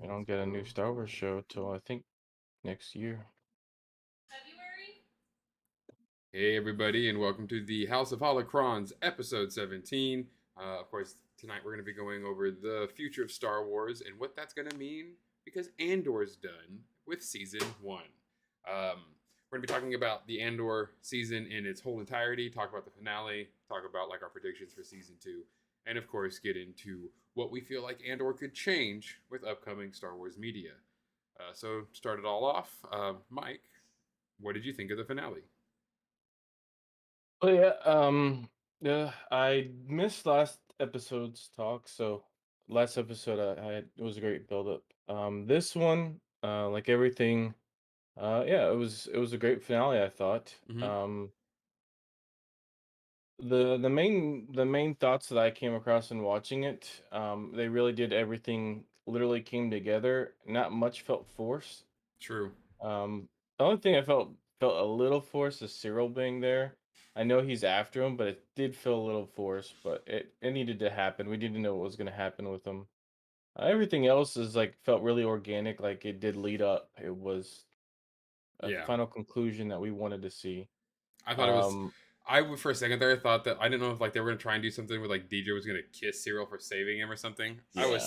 they don't get a new Star Wars show till I think next year. Hey, everybody, and welcome to the House of Holocrons, episode 17. Of course, tonight we're going to be going over the future of Star Wars and what that's going to mean because Andor's done with season 1. We're going to be talking about the Andor season in its whole entirety, talk about the finale, talk about like our predictions for season 2, and of course, get into what we feel like Andor could change with upcoming Star Wars media. So, to start it all off, Mike, what did you think of the finale? But yeah, I missed last episode's talk, so last episode I had it was a great build up. This one, like everything, yeah, it was a great finale, I thought. Mm-hmm. The main thoughts that I came across in watching it, they really did everything literally came together. Not much felt forced. True. The only thing I felt a little forced is Cyril being there. I know he's after him, but it did feel a little forced. But it needed to happen. We didn't know what was going to happen with him. Everything else is like felt really organic. Like it did lead up. It was a Yeah. final conclusion that we wanted to see. I thought it was. Um, For a second there thought that I didn't know if like they were gonna try and do something where like Deidre was gonna kiss Cyril for saving him or something. yeah,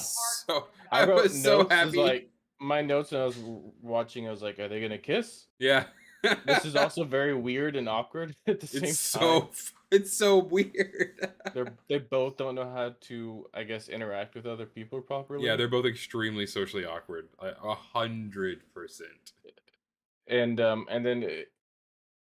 I I wrote was so notes. Is happy. like my notes when I was watching. I was like, are they gonna kiss? Yeah. This is also very weird and awkward at the it's same time. so it's so weird. They both don't know how to, I guess, interact with other people Yeah, properly. they're both extremely socially awkward. 100%. And then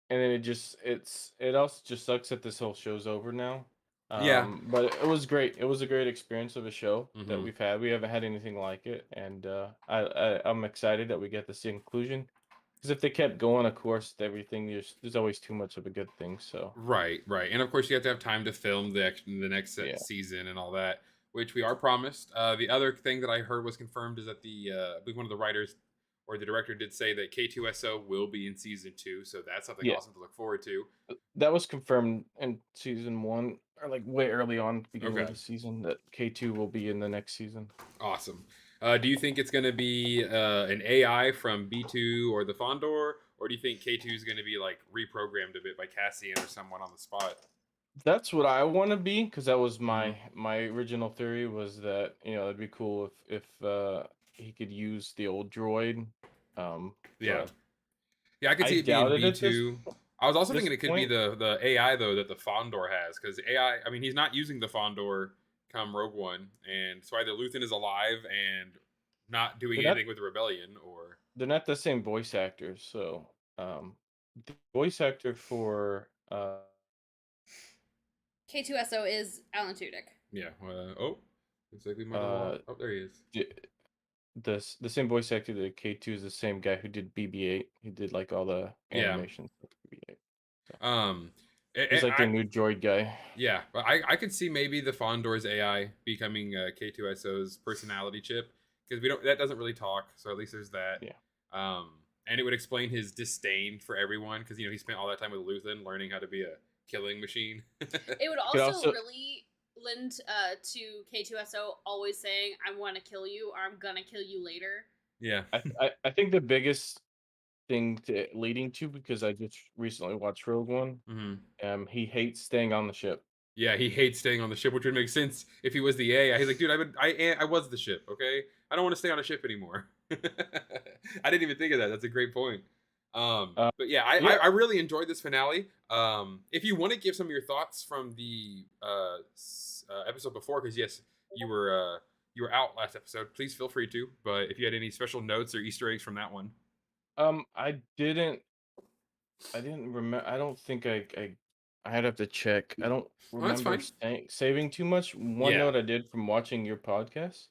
it also just sucks that this whole show's over now. Yeah. But it was great. It was a great experience of a show that Mm-hmm. we've had. We haven't had anything like it, and I'm excited that we get this inclusion. Because if they kept going, of course, everything there's always too much of a good thing. So Right, right, and of course you have to have time to film the next yeah, season and all that, which we are promised. The other thing that I heard was confirmed is that I believe one of the writers or the director did say that K2SO will be in season 2, so that's something yeah, awesome to look forward to. that was confirmed in season one, or like way early on, beginning of Okay, the season, that K2 will be in the next season. awesome. Do you think it's going to be an AI from B2 or the Fondor, or do you think K2 is going to be like reprogrammed a bit by Cassian or someone on the spot? That's what I want to be, because that was Mm-hmm. my original theory, was that it'd be cool if he could use the old droid. Yeah. But Yeah, I could I see it being doubt it B at two. I was also this thinking it could be point. the AI though that the Fondor has because AI. I mean, he's not using the Fondor come Rogue One, and so either Luthen is alive and not doing They're not anything with the rebellion, or they're not the same voice actors. So the voice actor for K2SO is Alan Tudyk. yeah. Looks like we might have uh lost. Oh, there he is. d- the same voice actor that K2 is the same guy who did BB-8. He did like all the Yeah. animations for BB-8. So Um. he's like their I new droid guy. yeah, but I could see maybe the Fondor's AI becoming K2SO's personality chip because we don't that doesn't really talk, so at least there's that. Yeah. Um, and it would explain his disdain for everyone because he spent all that time with Luthen learning how to be a killing machine. It would Could also also really lend to K2SO always saying, I want to kill you or I'm gonna kill you later. Yeah, I think the biggest thing leading to, because I just recently watched Rogue One, hmm he hates staying on the ship. yeah, he hates staying on the ship, which would make sense if he was the AI. He's like, dude, I was the ship, okay? I don't want to stay on a ship anymore. I didn't even think of that. That's a great point. Uh, But yeah, yeah, I really enjoyed this finale. If you want to give some of your thoughts from the episode before, because yes, you were out last episode. Please feel free to. But if you had any special notes or Easter eggs from that one, I didn't remember. I don't think I'd have to check. I don't oh, that's remember fine. saving too much. One Yeah. note I did from watching your podcast,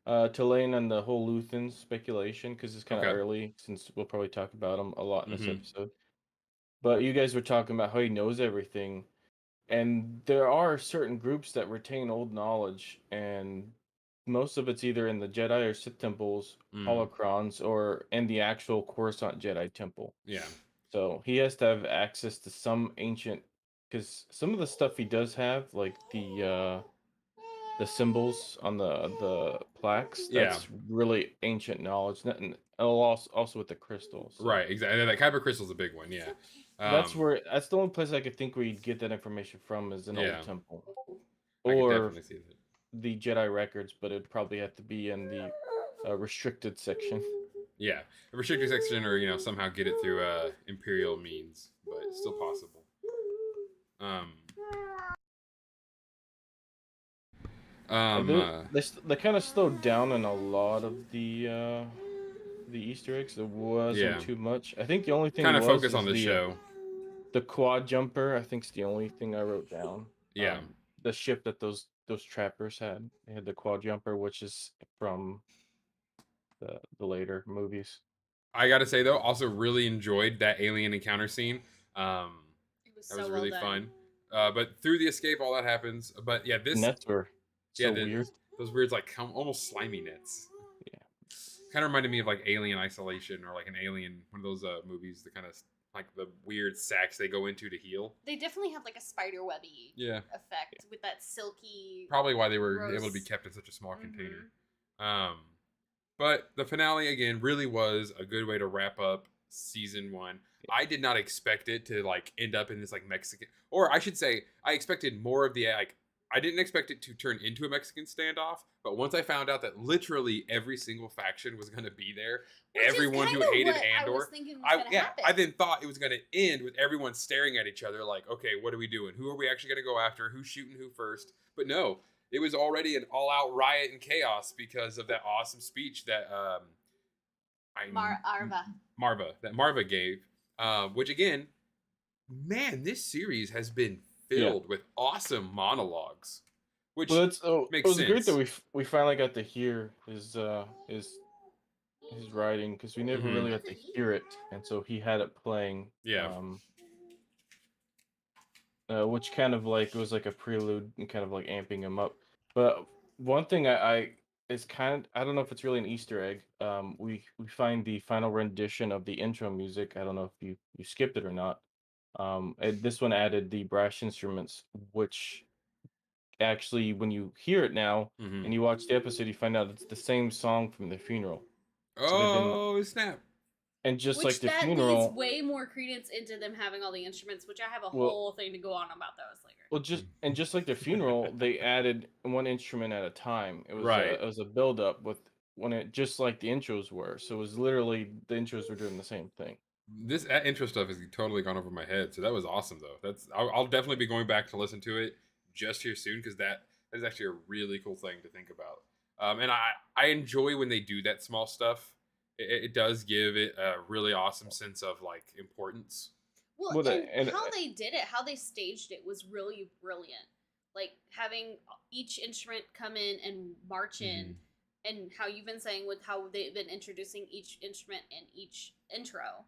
to lay in on the whole Luthen speculation, because it's kind of Okay. early, since we'll probably talk about him a lot in this Mm-hmm. episode. But you guys were talking about how he knows everything, and there are certain groups that retain old knowledge, and most of it's either in the Jedi or Sith temples, Mm. holocrons, or in the actual Coruscant Jedi temple. Yeah. So he has to have access to some ancient, because some of the stuff he does have, like the symbols on the plaques. Yeah. That's really ancient knowledge. And also with the crystal. So Right, exactly. That kyber crystal's a big one, yeah. Um, that's the only place I could think where you'd get that information from is an old yeah, temple I could or definitely see that. the Jedi records, but it'd probably have to be in the restricted section. Yeah, a restricted section, or somehow get it through imperial means, but it's still possible. Um, um, uh, They kind of slowed down in a lot of the Easter eggs. There wasn't yeah, too much. I think the only thing kind of was focus on is the show. the quad jumper. I think's the only thing I wrote down. Yeah, The ship that those trappers had. They had the quad jumper, which is from the later movies. I gotta say though, also really enjoyed that alien encounter scene. Um, It was that was so well really done. fun. But through the escape, all that happens. But yeah, The nets were yeah, so weird. those weird like almost slimy nets. Yeah. Kind of reminded me of like Alien Isolation or like an Alien, one of those movies, the kind of like the weird sacks they go into to heal. They definitely have like a spider webby Yeah, effect with that silky. probably why they were Gross. able to be kept in such a small container. Um, but the finale again really was a good way to wrap up season 1. I did not expect it to like end up in this like Mexican, or I should say, I expected more of the like. I didn't expect it to turn into a Mexican standoff, but once I found out that literally every single faction was going to be there, Which is everyone who kinda hated what I was Andor, thinking was gonna happen. I then thought it was going to end with everyone staring at each other like, okay, what are we doing? Who are we actually going to go after? Who's shooting who first? But no, it was already an all-out riot and chaos because of that awesome speech that Arva. Marva gave, which again, man, this series has been Yeah. filled with awesome monologues, which Well, it makes was great that sense. we finally got to hear his writing because we never Hmm. really got to hear it, and so he had it playing. Yeah. Which kind of like was like a prelude and kind of like amping him up. But one thing I is kind of I don't know if it's really an Easter egg. We find the final rendition of the intro music. I don't know if you skipped it or not. This one added the brass instruments, which actually when you hear it now Hmm. and you watch the episode, you find out it's the same song from the funeral. So they've been Oh snap! and just like Which the that leads funeral. way more credence into them having all the instruments, which I have a Well, whole thing to go on about those later. Well, just like the funeral, they added one instrument at a time. Right. It was a build up with when it just like the intros were. So it was literally the intros were doing the same thing. This intro stuff has totally gone over my head. So that was awesome, though. I'll definitely be going back to listen to it just here soon because that is actually a really cool thing to think about. And I enjoy when they do that small stuff. It does give it a really awesome sense of like importance. Well, Well, and how they did it, how they staged it was really brilliant. Like having each instrument come in and march in, and how you've been saying with how they've been introducing each instrument in each intro,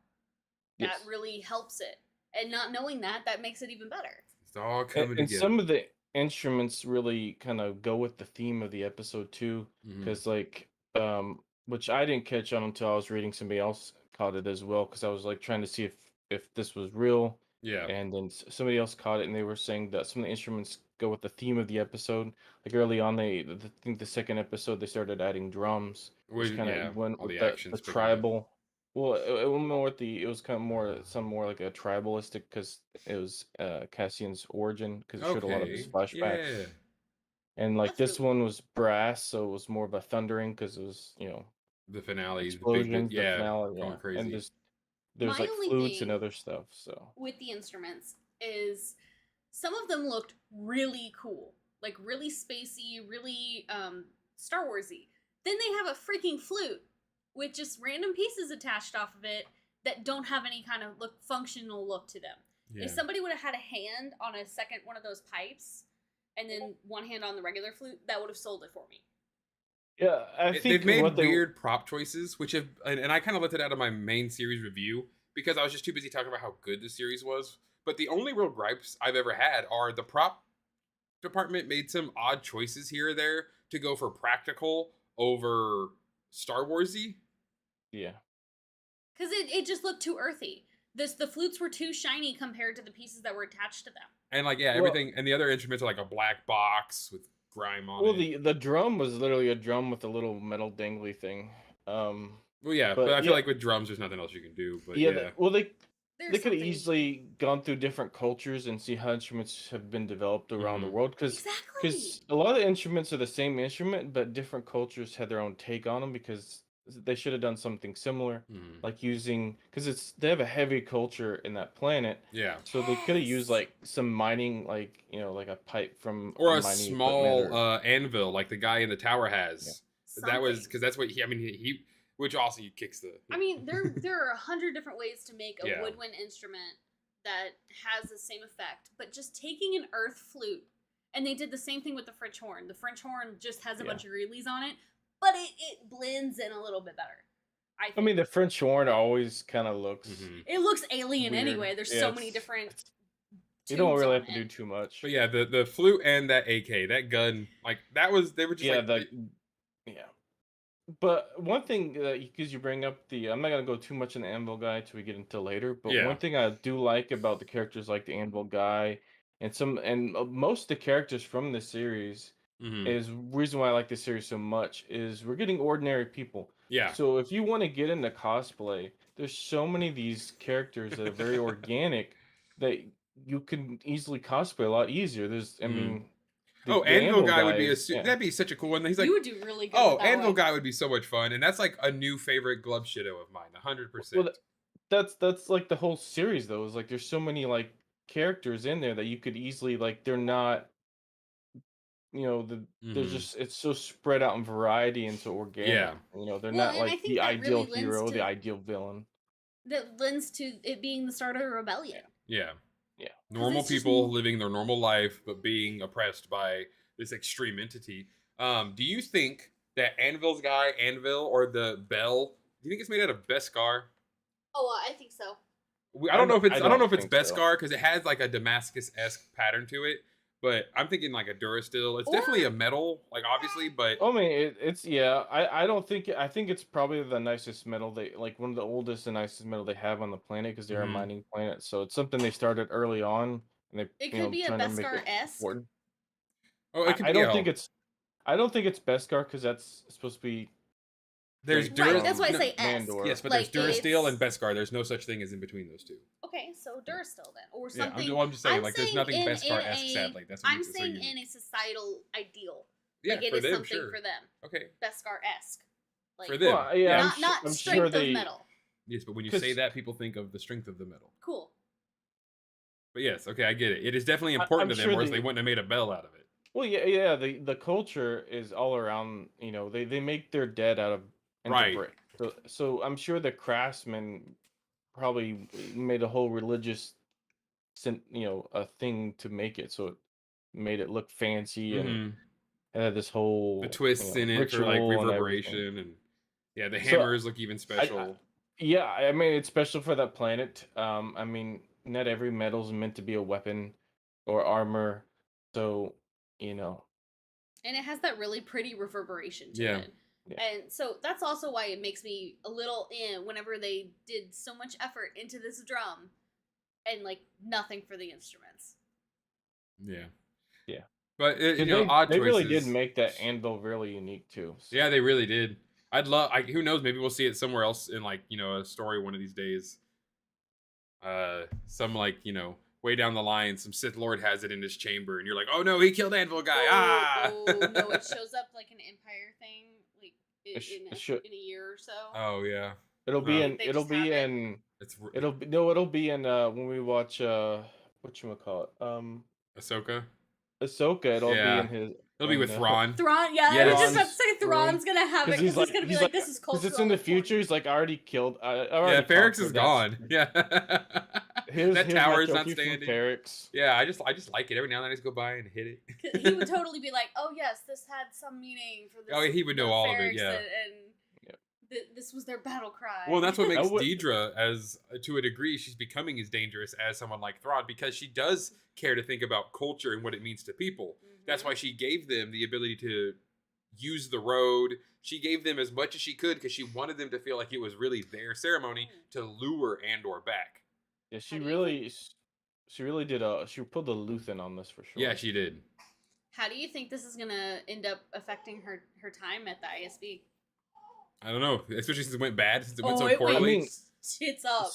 that yes. really helps it. And not knowing that, that makes it even better. It's all coming And together. some of the instruments really kind of go with the theme of the episode too, Hmm. because like which I didn't catch on until I was reading somebody else caught it as well, because I was like trying to see if this was real, Yeah. and then somebody else caught it and they were saying that some of the instruments go with the theme of the episode. Like early on, I think the second episode they started adding drums, which kind Yeah. of went All with the the actions picking up. tribal. Well, it went more with it was kind of more some more like a tribalistic because it was Cassian's origin because it showed a lot of his Okay. flashbacks, Yeah. and like That's this really one cool. was brass, so it was more of a thundering because it was The finale, the big bit. explosions, the Yeah. finale, Going yeah, and crazy. there's My like only flutes and thing other stuff. So with the instruments is some of them looked really cool, like really spacey, really Star Warsy. Then they have a freaking flute with just random pieces attached off of it that don't have any kind of functional look to them. Yeah. If somebody would have had a hand on a second one of those pipes and then one hand on the regular flute, that would have sold it for me. yeah, I They've think what made they weird prop choices, which have, and I kind of left it out of my main series review because I was just too busy talking about how good the series was. But the only real gripes I've ever had are the prop department made some odd choices here or there to go for practical over Star Warsy. yeah. Because it just looked too earthy. The flutes were too shiny compared to the pieces that were attached to them. And like, yeah, Well, everything, and the other instruments are like a black box with grime on Well, it. the drum was literally a drum with a little metal dangly thing. Well, yeah, but But I feel yeah, like with drums, there's nothing else you can do. But yeah. yeah. Well, they There's could have something you can. easily gone through different cultures and see how instruments have been developed around the Hmm. world. Exactly. A lot of the instruments are the same instrument, but different cultures had their own take on them because they should have done something similar, Hmm. like using because they have a heavy culture in that planet, Yeah. so they could have used Yes. like some mining, like like a pipe from a Or a mining equipment small or anvil like the guy in the tower yeah. has. That was Something. because that's what he. I mean, he which also he kicks the. I mean, there are 100 different ways to make a Yeah. woodwind instrument that has the same effect, but just taking an earth flute, and they did the same thing with the French horn. The French horn just has a Yeah. bunch of greelies on it, but it blends in a little bit better. I I think. mean, the French horn always kind of looks Hmm. It looks alien weird. anyway. There's Yeah, so many different you don't tubes really on have to do it. too much. But yeah, the flute and that AK, that gun, like that was they were just Yeah, like yeah. But one thing that because you bring up I'm not gonna go too much in the Anvil guy till we get into later. But yeah. one thing I do like about the characters like the Anvil guy and most of the characters from the series Hmm. is reason why I like this series so much is we're getting ordinary people. Yeah. So if you want to get into cosplay, there's so many of these characters that are very organic that you can easily cosplay a lot easier. I Hmm. mean, Oh, the Anvil Anvil guy would guy be is yeah. that'd be such a cool one. He's like, You would do really good oh, with that Anvil one. guy would be so much fun, and that's like a new favorite glove shadow of mine, Well, 100%. that's like the whole series though. Is like there's so many like characters in there that you could easily like they're not they're Hmm. just it's so spread out in variety and so organic. Yeah. They're Well, not and I like think the that ideal really lends hero, the to ideal villain. it being the start of a rebellion. Yeah, Yeah. yeah. Because Normal it's just people living their normal life, but being oppressed by this extreme entity. Do you think that Anvil's guy, Anvil, or the bell, do you think it's made out of Beskar? I think so. I don't know if I I don't know don't if it's think so. Beskar because it has like a Damascus-esque pattern to it, but I'm thinking like a Durasteel. It's Or definitely a metal, like obviously, but I mean, it's yeah. I don't think I think it's probably the nicest metal they like one of the oldest and nicest metal they have on the planet because they're a mhm. mining planet. So it's something they started early on and they it could be a trying to make Beskar it esque. important. Oh, it could I be. don't Yeah, think it's Beskar because that's supposed to be there's straight Right, that's why I no, say esque. Mandor. yes, but there's Like Durasteel and it's Beskar. There's no such thing as in between those two. okay, so Yeah. Durasteel then, or Yeah, something. I'm just saying I'm like there's saying nothing in Beskar-esque. a. Sadly, that's what I'm makes it so saying unique. in a societal ideal. Yeah, Like it for is them, something sure. for them. Okay, Beskar esque. Like for them, Well, yeah, yeah. not I'm sure strength of they metal. Yes, but when you say because that, people think of the strength of the metal. Cool. But yes, okay, I get it. It is definitely important I'm to them, sure or else they wouldn't have made a bell out of it. well yeah the culture is all around they make their dead out of into Right. brick. So I'm sure the craftsmen probably made a whole religious a thing to make it so it made it look fancy and Hmm. it had this The whole twists in it for like ritual and everything. reverberation and yeah, the So hammers look even I special. yeah, I mean it's special for that planet. I mean not every metal's meant to be a weapon or armor. So, you know, And it has that really pretty reverberation to Yeah. it. yeah. And so that's also why it makes me a little in whenever they did so much effort into this drum and like nothing for the instruments. Yeah. Yeah. But it, 'Cause odd they really did choices. make that anvil really unique too. Yeah, So they really did. Who knows, maybe we'll see it somewhere else in like, a story one of these days. Some like, way down the line, some Sith Lord has it in his chamber and you're like, "Oh no, he killed Anvil guy." Ah. Oh no, it shows up like an Empire thing, like it, sh- in it should in a year or so. Oh yeah. it'll be Uh, Like they it'll just have be it. in it's it'll be in when we watch whatchamacallit? Ahsoka. Ahsoka, it'll be Yeah. in his It'll be with in Thrawn. Thrawn, yeah, I was just Yes. about to say room Thrawn's gonna have it because because he's gonna be like, this is because it's cultural in the important. future. He's like, I already killed. I Yeah, already Ferrex is conquered gone. Yeah. That Here's my tower is not trophy from standing. Ferrex. Yeah, I just like it. Every now and then I just go by and hit it. He would totally be like, "Oh yes, this had some meaning for this." Oh, he would know all of it, Ferrex yeah. and Yep. this was their battle cry. Well, that's what I makes would- Deidre, as to a degree, she's becoming as dangerous as someone like Thrawn because she does care to think about culture and what it means to people. That's why she gave them the ability to use the road. She gave them as much as she could because she wanted them to feel like it was really their ceremony to lure Andor back. Yeah, How do you think- she really did she pulled the Luthen on this for sure. Yeah, she did. How do you think this is gonna end up affecting her time at the ISB? I don't know, especially since it went bad, since it went Oh, so it I went poorly. mean, tits up.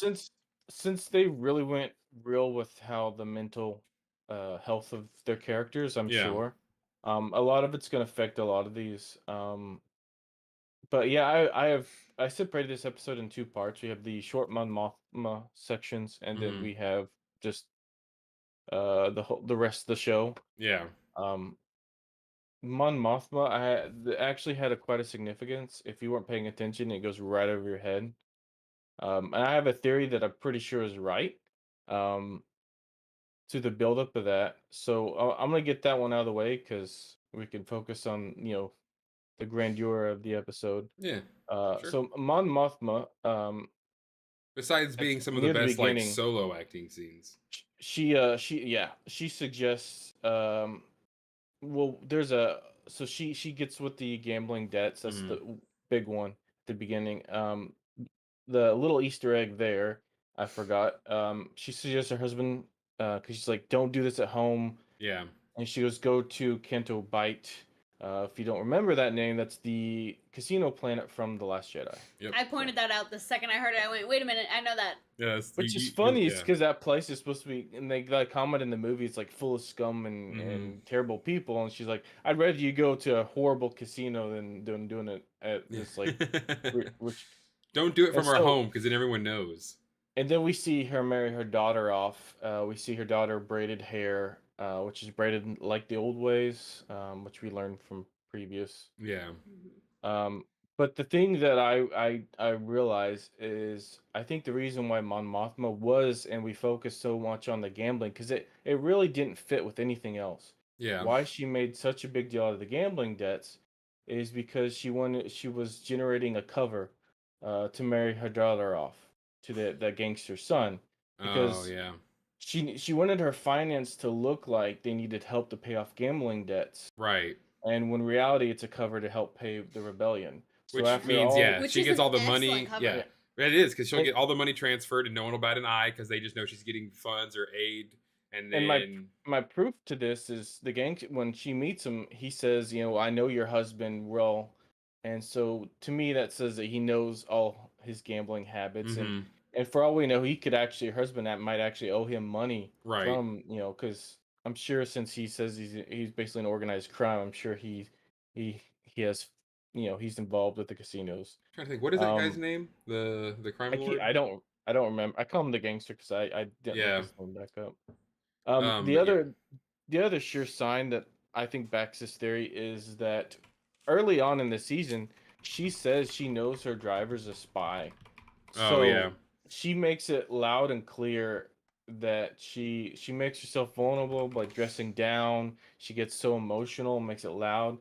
since they really went real with how the mental health of their characters, I'm Yeah. sure. A lot of it's gonna affect a lot of these. But yeah, I separated this episode in two parts. We have the short Mon Mothma sections, and then Hmm. we have just the rest of the show. Yeah. Um, Mon Mothma, actually had quite a significance. If you weren't paying attention, it goes right over your head. And I have a theory that I'm pretty sure is right. Um, to the buildup of that, so I'm gonna get that one out of the way because we can focus on the grandeur of the episode. Yeah. Sure. So Mon Mothma, Besides being some of the near the best like beginning, solo acting scenes. she suggests well, there's a so she gets with the gambling debts. That's Hmm. the big one at the beginning. The little Easter egg there, I forgot. She suggests her husband, because she's like, "Don't do this at home," Yeah. and she goes, "Go to Canto Bight." If you don't remember that name, that's the casino planet from The Last Jedi. Yep. I pointed that out the second I heard it. I went, wait a minute, I know that. Yeah. That's, Which is funny, is yeah. because that place is supposed to be, and they like comment in the movie, it's like full of scum Hmm. and terrible people, and she's like, "I'd rather you go to a horrible casino than doing it at this like rich." Don't do it And from our so, home because then everyone knows. and then we see her marry her daughter off. We see her daughter braided hair, which is braided like the old ways, which we learned from previous. Yeah. Mhm. Um, but the thing that I realize is I think the reason why Mon Mothma was, and we focused so much on the gambling, because it really didn't fit with anything else. Yeah. Why she made such a big deal out of the gambling debts is because she was generating a cover to marry her daughter off to the gangster son, Oh because yeah. she wanted her finance to look like they needed help to pay off gambling debts, Right. and when reality it's a cover to help pay the rebellion. So Which after means, all, yeah, Which she is gets an all the excellent money. cover. Yeah, yeah, it is because she'll and get all the money transferred, and no one will bat an eye because they just know she's getting funds or aid. And and then, my proof to this is the gang. When she meets him, he says, "I know your husband well," and so to me that says that he knows all his gambling habits, and mm-hmm, for all we know, he could actually her husband that might actually owe him money right. from because I'm sure since he says he's basically an organized crime, I'm sure he has he's involved with the casinos. Trying to think, what is that guy's Um, name? The crime I keep lord. I don't remember. I call him the gangster because I didn't look Yeah. his name back up. But yeah. The other sure sign that I think backs this theory is that early on in the season, she says she knows her driver's a spy. Oh yeah. So she makes it loud and clear that she makes herself vulnerable by dressing down. She gets so emotional, makes it loud.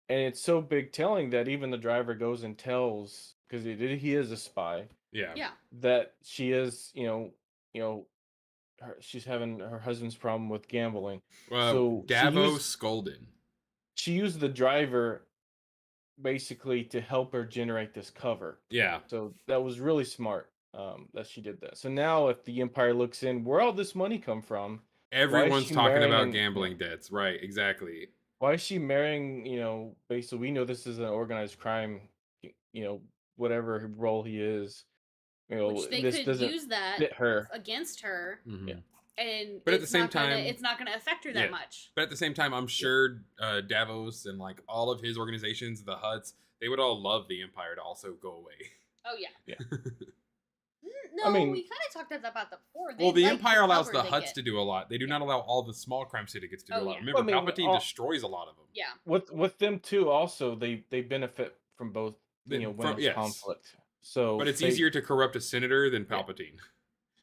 And it's so big telling that even the driver goes and tells, because he is a spy, Yeah. Yeah. that she is, you know, she's having her husband's problem with gambling. So Davos Skolden. she used the driver basically to help her generate this cover. Yeah. So that was really smart that she did that. So now if the Empire looks in, where all this money come from? Why is Everyone's she talking marrying about an gambling debts. Right. Exactly. why is she marrying, basically we know this is an organized crime, whatever role he is, Which they this could doesn't use that fit her. against her, Yeah. Hmm. and But at the same time, it's not gonna affect her yeah. that much. But at the same time, I'm Yeah. sure Davos and like all of his organizations, the Huts, they would all love the Empire to also go away. Oh yeah. Yeah. I No, mean, we kind of talked about that before. Well, They the like Empire allows cover the they Huts get. to do a lot. They do Yeah. not allow all the small crime syndicates to do Oh a lot. yeah. Remember, well, I mean, Palpatine destroys a lot of them. Yeah. with them too. Also, they benefit from both. When From there's yes, conflict, but so it's they easier to corrupt a senator than yeah. Palpatine.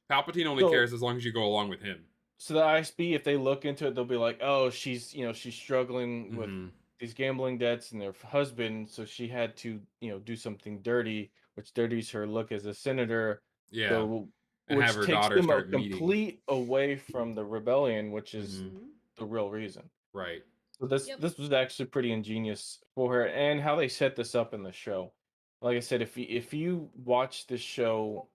Palpatine only So cares as long as you go along with him. the ISB, if they look into it, they'll be like, oh, she's struggling with Hmm. these gambling debts and their husband, so she had to do something dirty, which dirties her look as a senator. Yeah, So and have which her takes daughter them a start meeting. complete away from the rebellion, which is Hmm. Hmm. the real reason. Right. So this Yep. this was actually pretty ingenious for her, and how they set this up in the show. Like I said, if you watch this show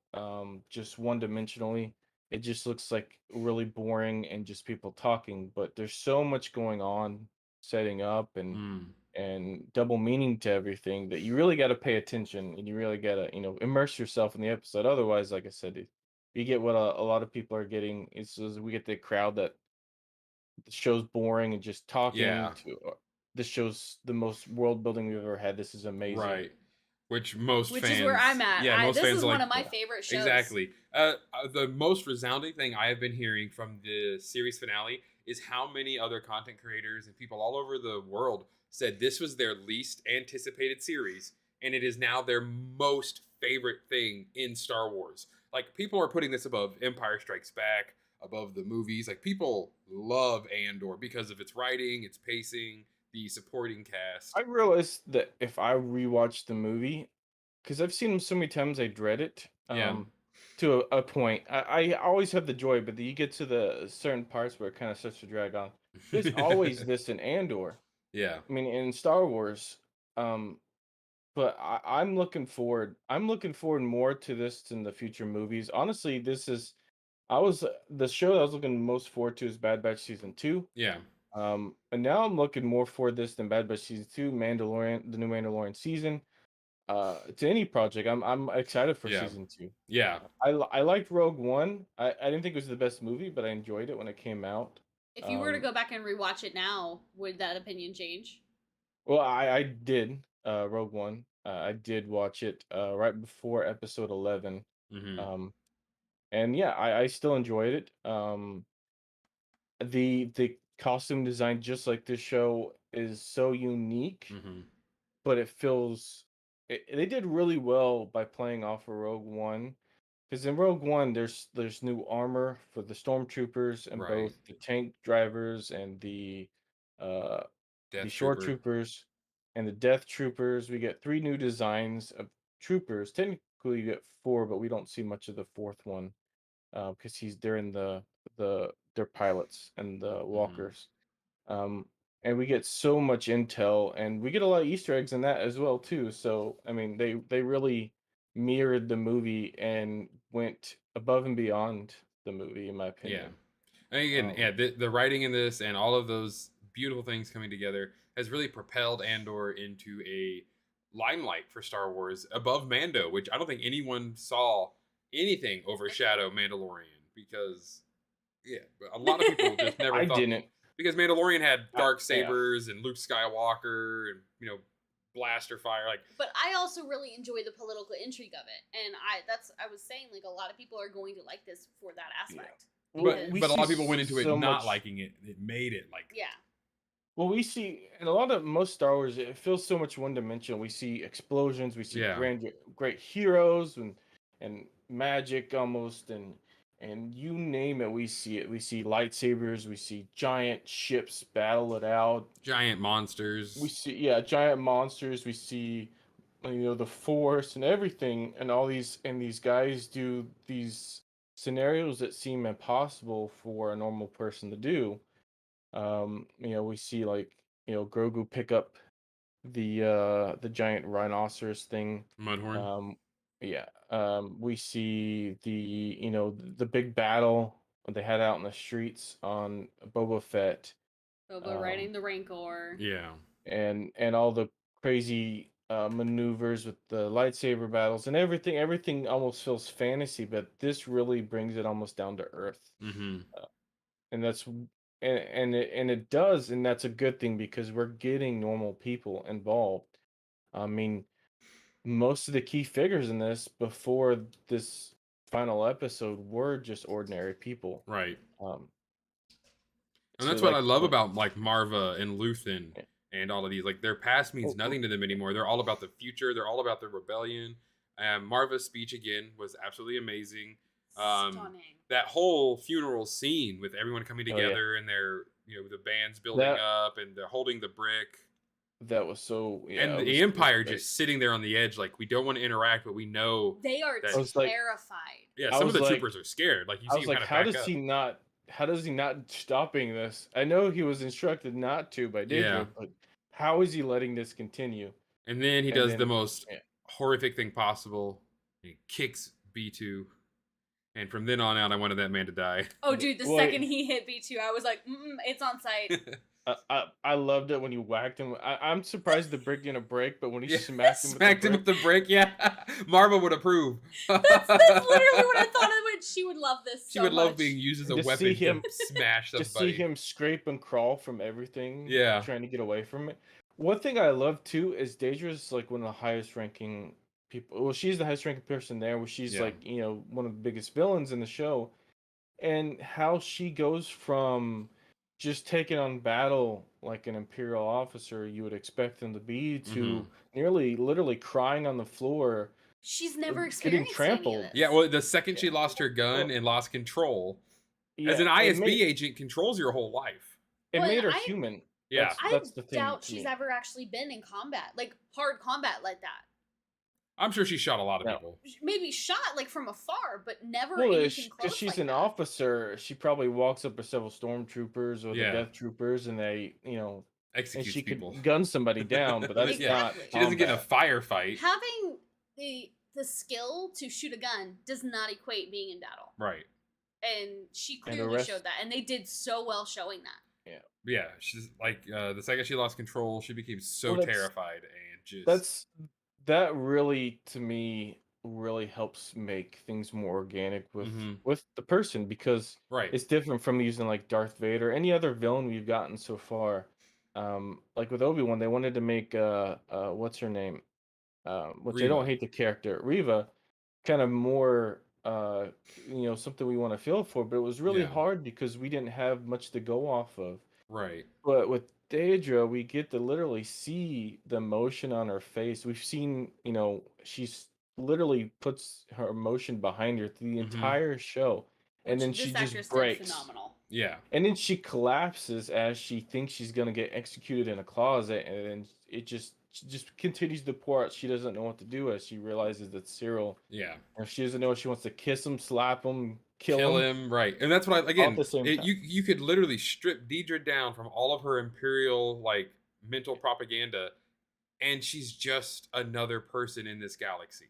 just one dimensionally, it just looks like really boring and just people talking. But there's so much going on setting up Mm. and double meaning to everything that you really got to pay attention and you really got to immerse yourself in the episode. Otherwise, like I said, you get what a lot of people are getting. Is we get the crowd that the show's boring and just talking Yeah. to. This show's the most world building we've ever had. This is amazing. Right. Which most Which is where I'm fans, at. yeah, most This fans is are one like, of my Yeah. favorite shows. exactly. The most resounding thing I have been hearing from the series finale is how many other content creators and people all over the world said this was their least anticipated series, and it is now their most favorite thing in Star Wars. Like, people are putting this above Empire Strikes Back, above the movies. Like, people love Andor because of its writing, its pacing, the supporting I cast. realized that if I rewatch the movie, because I've seen them so many times, I dread it. Yeah. To a point, I always have the joy, but then you get to the certain parts where it kind of starts to drag on. There's always this in Andor. Yeah. I mean, in Star Wars. Um, but I'm looking forward. I'm looking forward more to this in the future movies. Honestly, this is. I was the show I was looking most forward to is Bad Batch season 2. Yeah. And now I'm looking more for this than Bad Batch season 2, Mandalorian, the new Mandalorian season. To any project, I'm excited for Yeah. season 2. Yeah. I liked Rogue One. I didn't think it was the best movie, but I enjoyed it when it came out. If you were to Um, go back and rewatch it now, would that opinion change? well, I did Rogue One. I did watch it right before episode 11. Mm-hmm. Um, and yeah, I still enjoyed it. The costume design, just like this show, is so unique, Mm-hmm. but it feels they did really well by playing off of Rogue One. Because in Rogue One, there's new armor for the stormtroopers and Right. both the tank drivers and uh the Death shore Trooper. troopers and the death troopers. We get three new designs of troopers. Technically, you get four, but we don't see much of the fourth one because they're in they're pilots and the Mm-hmm. walkers. Um, and we get so much intel, and we get a lot of Easter eggs in that as well too. So I mean, they really mirrored the movie and went above and beyond the movie, in my Yeah. opinion. And again, Um, yeah, the writing in this and all of those beautiful things coming together has really propelled Andor into a limelight for Star Wars above Mando, which I don't think anyone saw anything overshadow Mandalorian because, yeah, a lot of people just never I thought, didn't. because Mandalorian had dark Yeah. sabers and Luke Skywalker and, blaster fire. Like, But I also really enjoy the political intrigue of it, and I was saying like a lot of people are going to like this for that aspect. Well, but we but a see lot of people went into it so not much. liking it. It made it like, Yeah, Well, we see in a lot of most Star Wars, it feels so much one dimensional. We see explosions, we see yeah, great heroes, and magic almost, and you name it, we see it. We see lightsabers, we see giant ships battle it out. giant We monsters. see giant monsters. We see the Force and everything, and all these guys do these scenarios that seem impossible for a normal person to do. We see like Grogu pick up the giant rhinoceros thing. Mudhorn. Um, yeah. We see the big battle they had out in the streets on Boba Fett. Boba Um, riding the Rancor. Yeah. and all the crazy maneuvers with the lightsaber battles and everything. Everything almost feels fantasy, but this really brings it almost down to earth. Mm-hmm. And that's and it does, and that's a good thing because we're getting normal people involved. I mean, most of the key figures in this before this final episode were just ordinary people. Right. Um, And so that's what I like love when, about like Marva and Luthen yeah. and all of these. Like, their past means Oh, nothing to them anymore. They're all about the future. They're all about the rebellion. Marva's speech again was absolutely amazing. Stunning. That whole funeral scene with everyone coming oh yeah, together and their, the band's building that up and they're holding the brick. that was so yeah, And it the was Empire great. just sitting there on the edge, like, we don't want to interact, but we know They are that. I was like, terrified. Yeah, I some of was the like, troopers are scared. Like, you I see was him like, kind of back up. how does he not stopping this? I know he was instructed not to by Yeah. Didra, but how is he letting this continue? And then he And does the then most yeah, horrific thing possible. He kicks B2. And from then on out, I wanted that man to die. Oh, dude, the well, second he hit B2, I was like, it's on site. I loved it when he whacked him. I'm surprised the brick didn't break, but when he Yeah, smacked him with the smacked him with brick, the brick. Yeah, Marva would approve. That's literally what I thought of it. She would love this She so would love much. being used as a and to see weapon to him smash to see somebody. him scrape and crawl from everything, Yeah. trying to get away from it. One thing I love too is Daedra's like one of the highest ranking people. Well, she's the highest ranking person there. Where she's Yeah. like one of the biggest villains in the show, and how she goes from just taking on battle like an imperial officer you would expect them to be to Mhm. nearly literally crying on the floor, She's never getting experienced any of trampled. this. Yeah, well, the second Yeah. she lost her gun Well, and lost control, as yeah, an it ISB made agent controls your whole life. it Well, made her I human. Yeah. That's the thing doubt to she's me. ever actually been in combat, like hard combat like that. I'm sure she shot a lot of No. people. Maybe shot like from afar, but never Well, anything because close she's like an that. officer, she probably walks up to several stormtroopers or the Yeah. death troopers, and they, and Executes she people. could gun somebody down, but that's Yeah. not Exactly. She doesn't get in a combat. firefight. Having the skill to shoot a gun does not equate being in battle, Right. and she And the clearly rest- showed that, and they did so well showing that. Yeah. She's like the second she lost control, she became so Well, that's- terrified and just. That really, to me, really helps make things more organic Mhm. with the person, because Right. it's different from using like Darth Vader, any other villain we've gotten so far. Like with Obi-Wan, they wanted to make what's her name? Which I don't Reva. hate the character, Reva, kind of more something we want to feel for, but it was really Yeah. hard because we didn't have much to go off of. Right. But with Daedra, we get to literally see the emotion on her face. We've seen, she's literally puts her emotion behind her through the Mhm. entire show, and Which then this she actress just did breaks. phenomenal. Yeah. And then she collapses as she thinks she's gonna get executed in a closet, and then she just continues to pour out. She doesn't know what to do as she realizes that Cyril. Yeah. And she doesn't know if she wants to kiss him, slap him, kill Kill him. him. Right. And that's what I All again. at the same time. You could literally strip Deidre down from all of her imperial like mental propaganda, and she's just another person in this galaxy.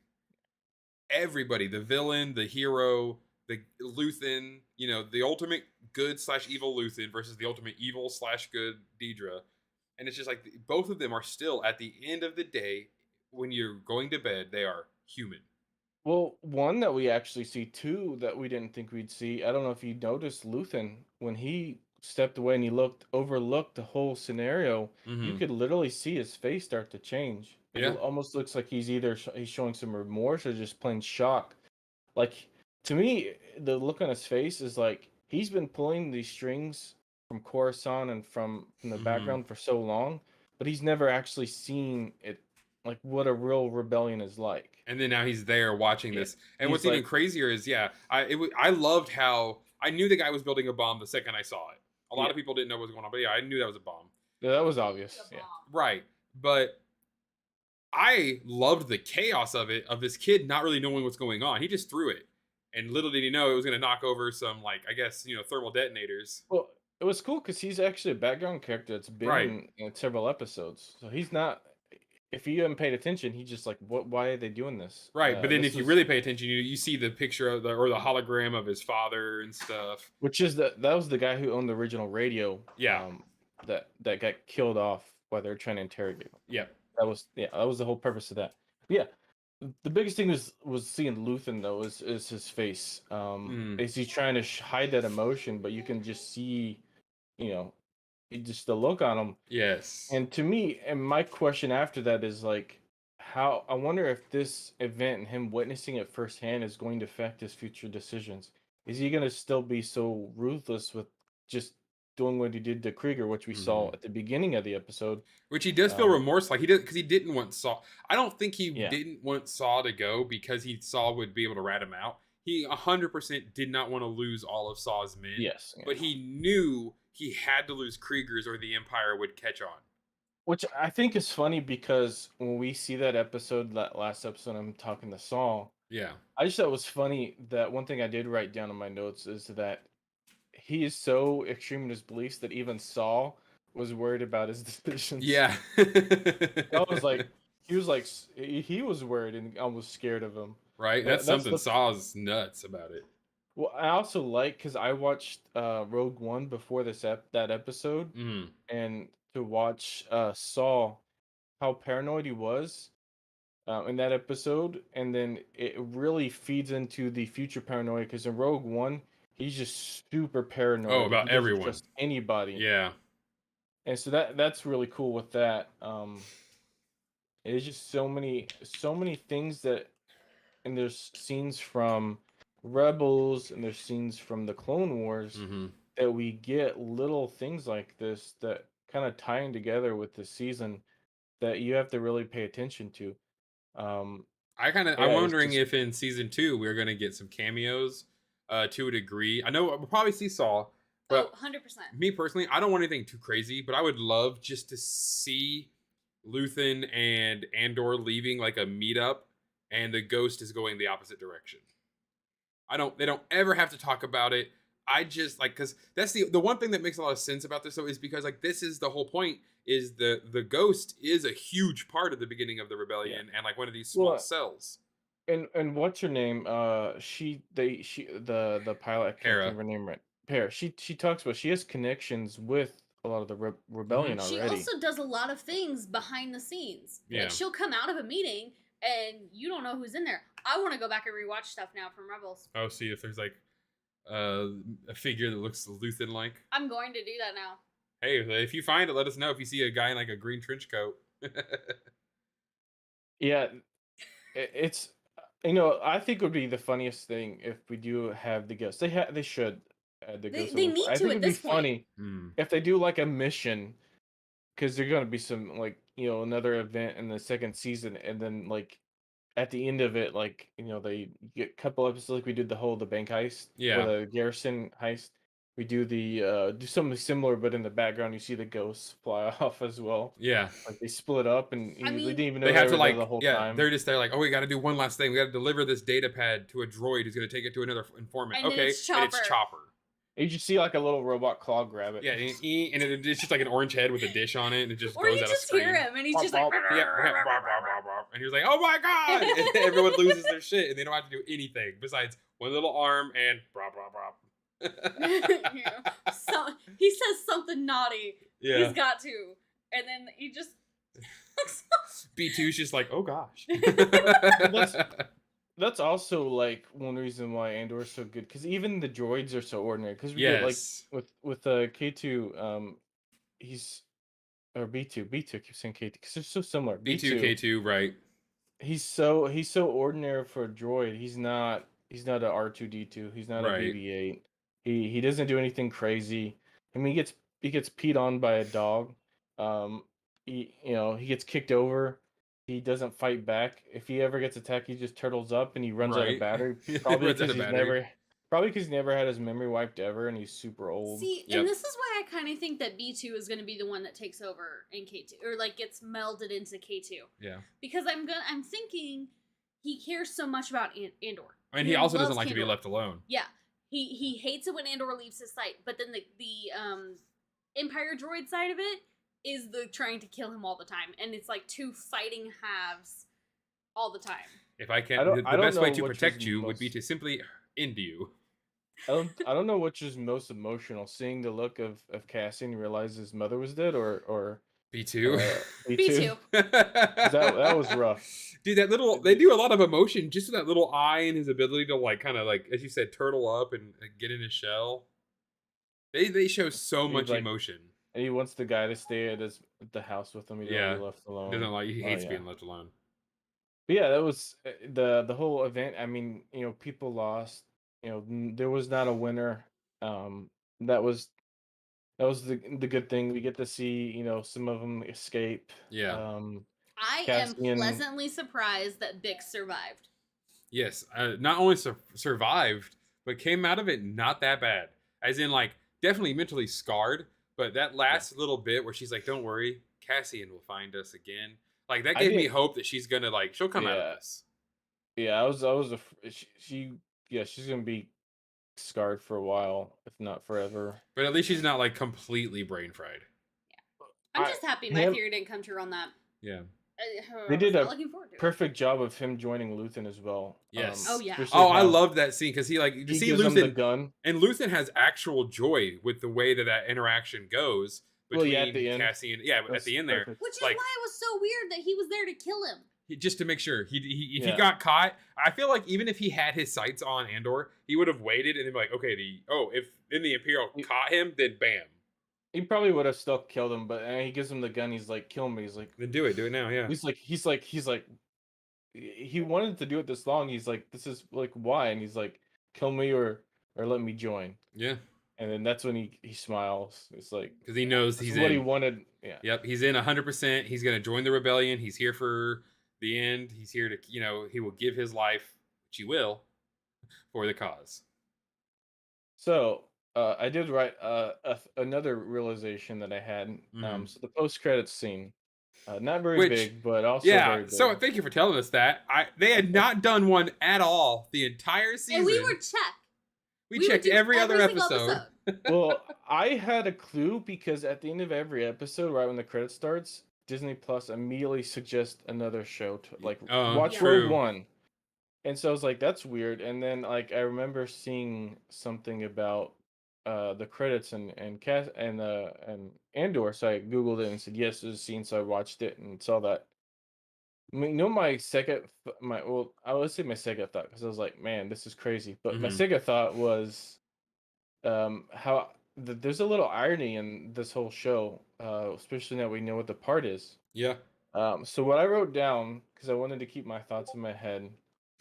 Everybody, the villain, the hero, the Luthen, the ultimate good / evil Luthen versus the ultimate evil / good Deidre. And it's just like both of them are still at the end of the day, when you're going to bed, they are human. Well, one that we actually see, two that we didn't think we'd see. I don't know if you noticed Luthen when he stepped away and he overlooked the whole scenario. You Mm-hmm. could literally see his face start to change. It Yeah. almost looks like he's either he's showing some remorse or just plain shock. Like, to me, the look on his face is like he's been pulling these strings from Coruscant and from the Mhm. background for so long, but he's never actually seen it, like what a real rebellion is like. And then now he's there watching Yeah. this. And He's what's even like- crazier is, I loved how I knew the guy was building a bomb the second I saw it. A lot Yeah. of people didn't know what was going on, but yeah, I knew that was a bomb. Yeah, that was obvious. The Yeah. bomb. Right. But I loved the chaos of it, of this kid not really knowing what's going on. He just threw it. And little did he know it was going to knock over some, like, I guess, thermal detonators. Well, it was cool because he's actually a background character that's been Right. in several episodes. So he's not. If you haven't paid attention, he's just like, what? Why are they doing this? Right. But then this if you was- really pay attention, you see the picture of or the hologram of his father and stuff. which is that was the guy who owned the original radio. Yeah. That got killed off while they're trying to interrogate him. Yep. That was the whole purpose of that. But yeah. The biggest thing was seeing Luthen though is his face. Is he trying to hide that emotion? But you can just see, just the look on him. Yes. And to me, and my question after that is like, how I wonder if this event and him witnessing it firsthand is going to affect his future decisions. Is he going to still be so ruthless with just doing what he did to Krieger, which we saw at the beginning of the episode? Which he does feel remorse, like he did, because he didn't want Saw. I don't think he Yeah. didn't want Saw to go because he Saw would be able to rat him out. He 100% did not want to lose all of Saw's men. Yes. Yeah. But he knew he had to lose Krieger's or the Empire would catch on. Which I think is funny because when we see that episode, that last episode, I'm talking to Saul. Yeah. I just thought it was funny that one thing I did write down in my notes is that he is so extreme in his beliefs that even Saul was worried about his decisions. Yeah. I was like, he was worried and almost scared of him. Right? That's that's something the- Saw's nuts about it. Well, I also like because I watched Rogue One before that episode, Mm. and to watch Saul how paranoid he was in that episode, and then it really feeds into the future paranoia because in Rogue One he's just super Oh, paranoid. He about doesn't everyone. trust anybody, Yeah. and so that's really cool with that. It's just so many things that, and there's scenes from Rebels and there's scenes from the Clone Wars Mm-hmm. that we get little things like this that kind of tying together with the season that you have to really pay attention to. Um, I'm yeah, it's wondering just if in season 2 we're gonna get some cameos, to a degree. I know we'll probably see Saul, Oh, but 100%. me personally, I don't want anything too crazy, but I would love just to see Luthen and Andor leaving like a meetup, and the Ghost is going the opposite direction. They don't ever have to talk about it. I just like, because that's the one thing that makes a lot of sense about this though, is because like this is the whole point, is the Ghost is a huge part of the beginning of the yeah. rebellion, and like one of these small Well, cells. and what's her name? She the pilot. I can't think Hera. of her name right. Pear. She talks about she has connections with a lot of the Mm-hmm. rebellion She already. also does a lot of things behind the scenes. Yeah. Like she'll come out of a meeting and you don't know who's in there. I want to go back and rewatch stuff now from Rebels. Oh, see if there's like a figure that looks Luthen like. I'm going to do that now. Hey, if you find it, let us know. If you see a guy in like a green trench coat. Yeah, it's I think it would be the funniest thing if we do have the ghosts. They should add the ghosts at They one point. need I to think at it'd be this point. funny Hmm. if they do like a mission because there's gonna be some like another event in the second season, and then like at the end of it, like they get a couple episodes like we did the bank heist or Yeah. the garrison heist. We do the do something similar, but in the background you see the ghosts fly off as well. Yeah. Like they split up, and I they didn't mean, even They know they have to were there the like, whole yeah, time. they're just there like, oh, we got to do one last thing. We got to deliver this data pad to a droid who's going to take it to another informant. And then Okay, it's and it's Chopper. Chopper. You just see like a little robot claw grab it. Yeah, and it's just like an orange head with a dish on it, and it just Or goes you out of just screen. hear him and he's Bop, just like. bop. Yeah, and he was like, "Oh my god!" And everyone loses their shit, and they don't have to do anything besides one little arm and brop brop brop. Yeah. So he says something naughty. Yeah, He's got to, and then he just. B2's just like, "Oh gosh." That's also like one reason why Andor is so good because even the droids are so ordinary. Because we get like Yes, with K2, he's or B2 I keep saying K2 because they're so similar. B2 B2, K2, right? he's so ordinary for a droid. He's not a R2D2. He's not a Right, BB-8. He doesn't do anything crazy. I mean, he gets peed on by a dog. He gets kicked over. He doesn't fight back. If he ever gets attacked, he just turtles up and he runs out of right. battery. It Probably runs out because of battery. he's never had his memory wiped ever, and he's super old. See, Yep. and this is why I kind of think that B2 is going to be the one that takes over in K2, or like gets melded into K2, Yeah, because I'm thinking he cares so much about Andor. and he also doesn't loves like to be Andor. left alone. Yeah, he hates it when Andor leaves his sight, but then the Empire droid side of it is the trying to kill him all the time, and it's like two fighting halves all the time. If I I can, don't the I don't best way know to which protect was you would be most to simply end you. I don't know which is most emotional, seeing the look of Cassie and realize his mother was dead, or B2. B2. B2. That was rough. Dude, they do a lot of emotion just with that little eye and his ability to like kind of like, as you said, turtle up and get in his shell. They show so He's much like, emotion. and he wants the guy to stay at the house with him. He don't want Yeah. to be left alone. Doesn't like, he Oh hates yeah. being left alone. But yeah, that was the whole event. I mean, people lost. There was not a winner. Um, that was the good thing. We get to see some of them escape. Yeah. I am Cassian. pleasantly surprised that Bix survived. Yes. Not only survived, but came out of it not that bad. As in, like, definitely mentally scarred. But that last little bit where she's like, "Don't worry, Cassian will find us again." Like that I gave me didn't. hope that she's gonna like she'll come out of Yeah, this. yeah. She's gonna be scarred for a while, if not forever. But at least she's not like completely brain fried. I'm I just happy my him theory didn't come true on that. Yeah. They I was did not a looking forward to it. perfect job of him joining Luthen as well. Yes. Oh, yeah. Especially Oh, I how loved that scene because he like to he see gives him the Luthen, gun. and Luthen has actual joy with the way that interaction goes Well, yeah, at between the end. Cassie and at That's the end there, perfect. Which is like why it was so weird that he was there to kill him. just to make sure if he Yeah. got caught, I feel like even if he had his sights on Andor, he would have waited and then be like, okay, if then the Imperial He- caught him, then bam, He probably would have still killed him, but he gives him the gun. He's like, "Kill me." then do it now, yeah, He's like, he wanted to do it this long. He's like, "This is like why?" And he's like, "Kill me or let me join." yeah, And then that's when he smiles. It's like because he knows this he's is what he in. wanted. Yeah. Yep, he's in 100%. He's gonna join the rebellion. He's here for the end. He's here to he will give his life, which he will, for the cause. So I did write another realization that I had. Mhm. So the post credits scene, not very Which, big, but also yeah. very So big. thank you for telling us that. They had not done one at all the entire season. And we were checked. We would checked do every other single episode. Well, I had a clue because at the end of every episode, right when the credits starts, Disney Plus immediately suggests another show to like watch Yeah. Rogue True. One. And so I was like, that's weird. And then like I remember seeing something about the credits and Andor, so I googled it and said yes, there's a scene. So I watched it and saw that. I mean, you know, my second, I would say my second thought because I was like, man, this is crazy. But my Mhm. second thought was how there's a little irony in this whole show, especially now we know what the part is. Yeah. So what I wrote down because I wanted to keep my thoughts in my head.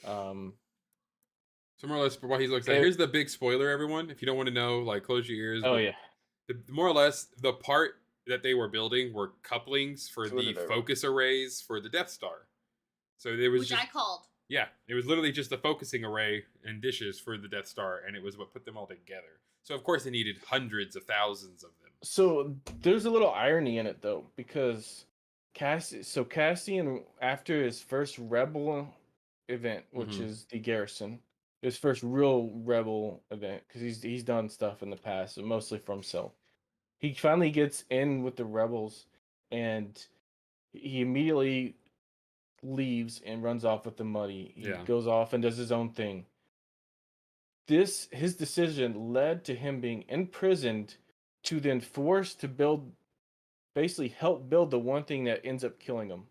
Um, So more or less, for what he looks at. it, Here's the big spoiler, everyone. If you don't want to know, like, close your ears. oh But yeah, more or less, the part that they were building were couplings for so what the did I write? focus arrays for the Death Star. So there was Which just I called. yeah, it was literally just the focusing array and dishes for the Death Star, and it was what put them all together. So of course they needed hundreds of thousands of them. So there's a little irony in it though because Cassian after his first rebel event, which Mhm. is the Garrison, his first real rebel event because he's done stuff in the past, mostly for himself. He finally gets in with the rebels and he immediately leaves and runs off with the money. He Yeah. goes off and does his own thing. His decision led to him being imprisoned to then forced to basically help build the one thing that ends up killing him.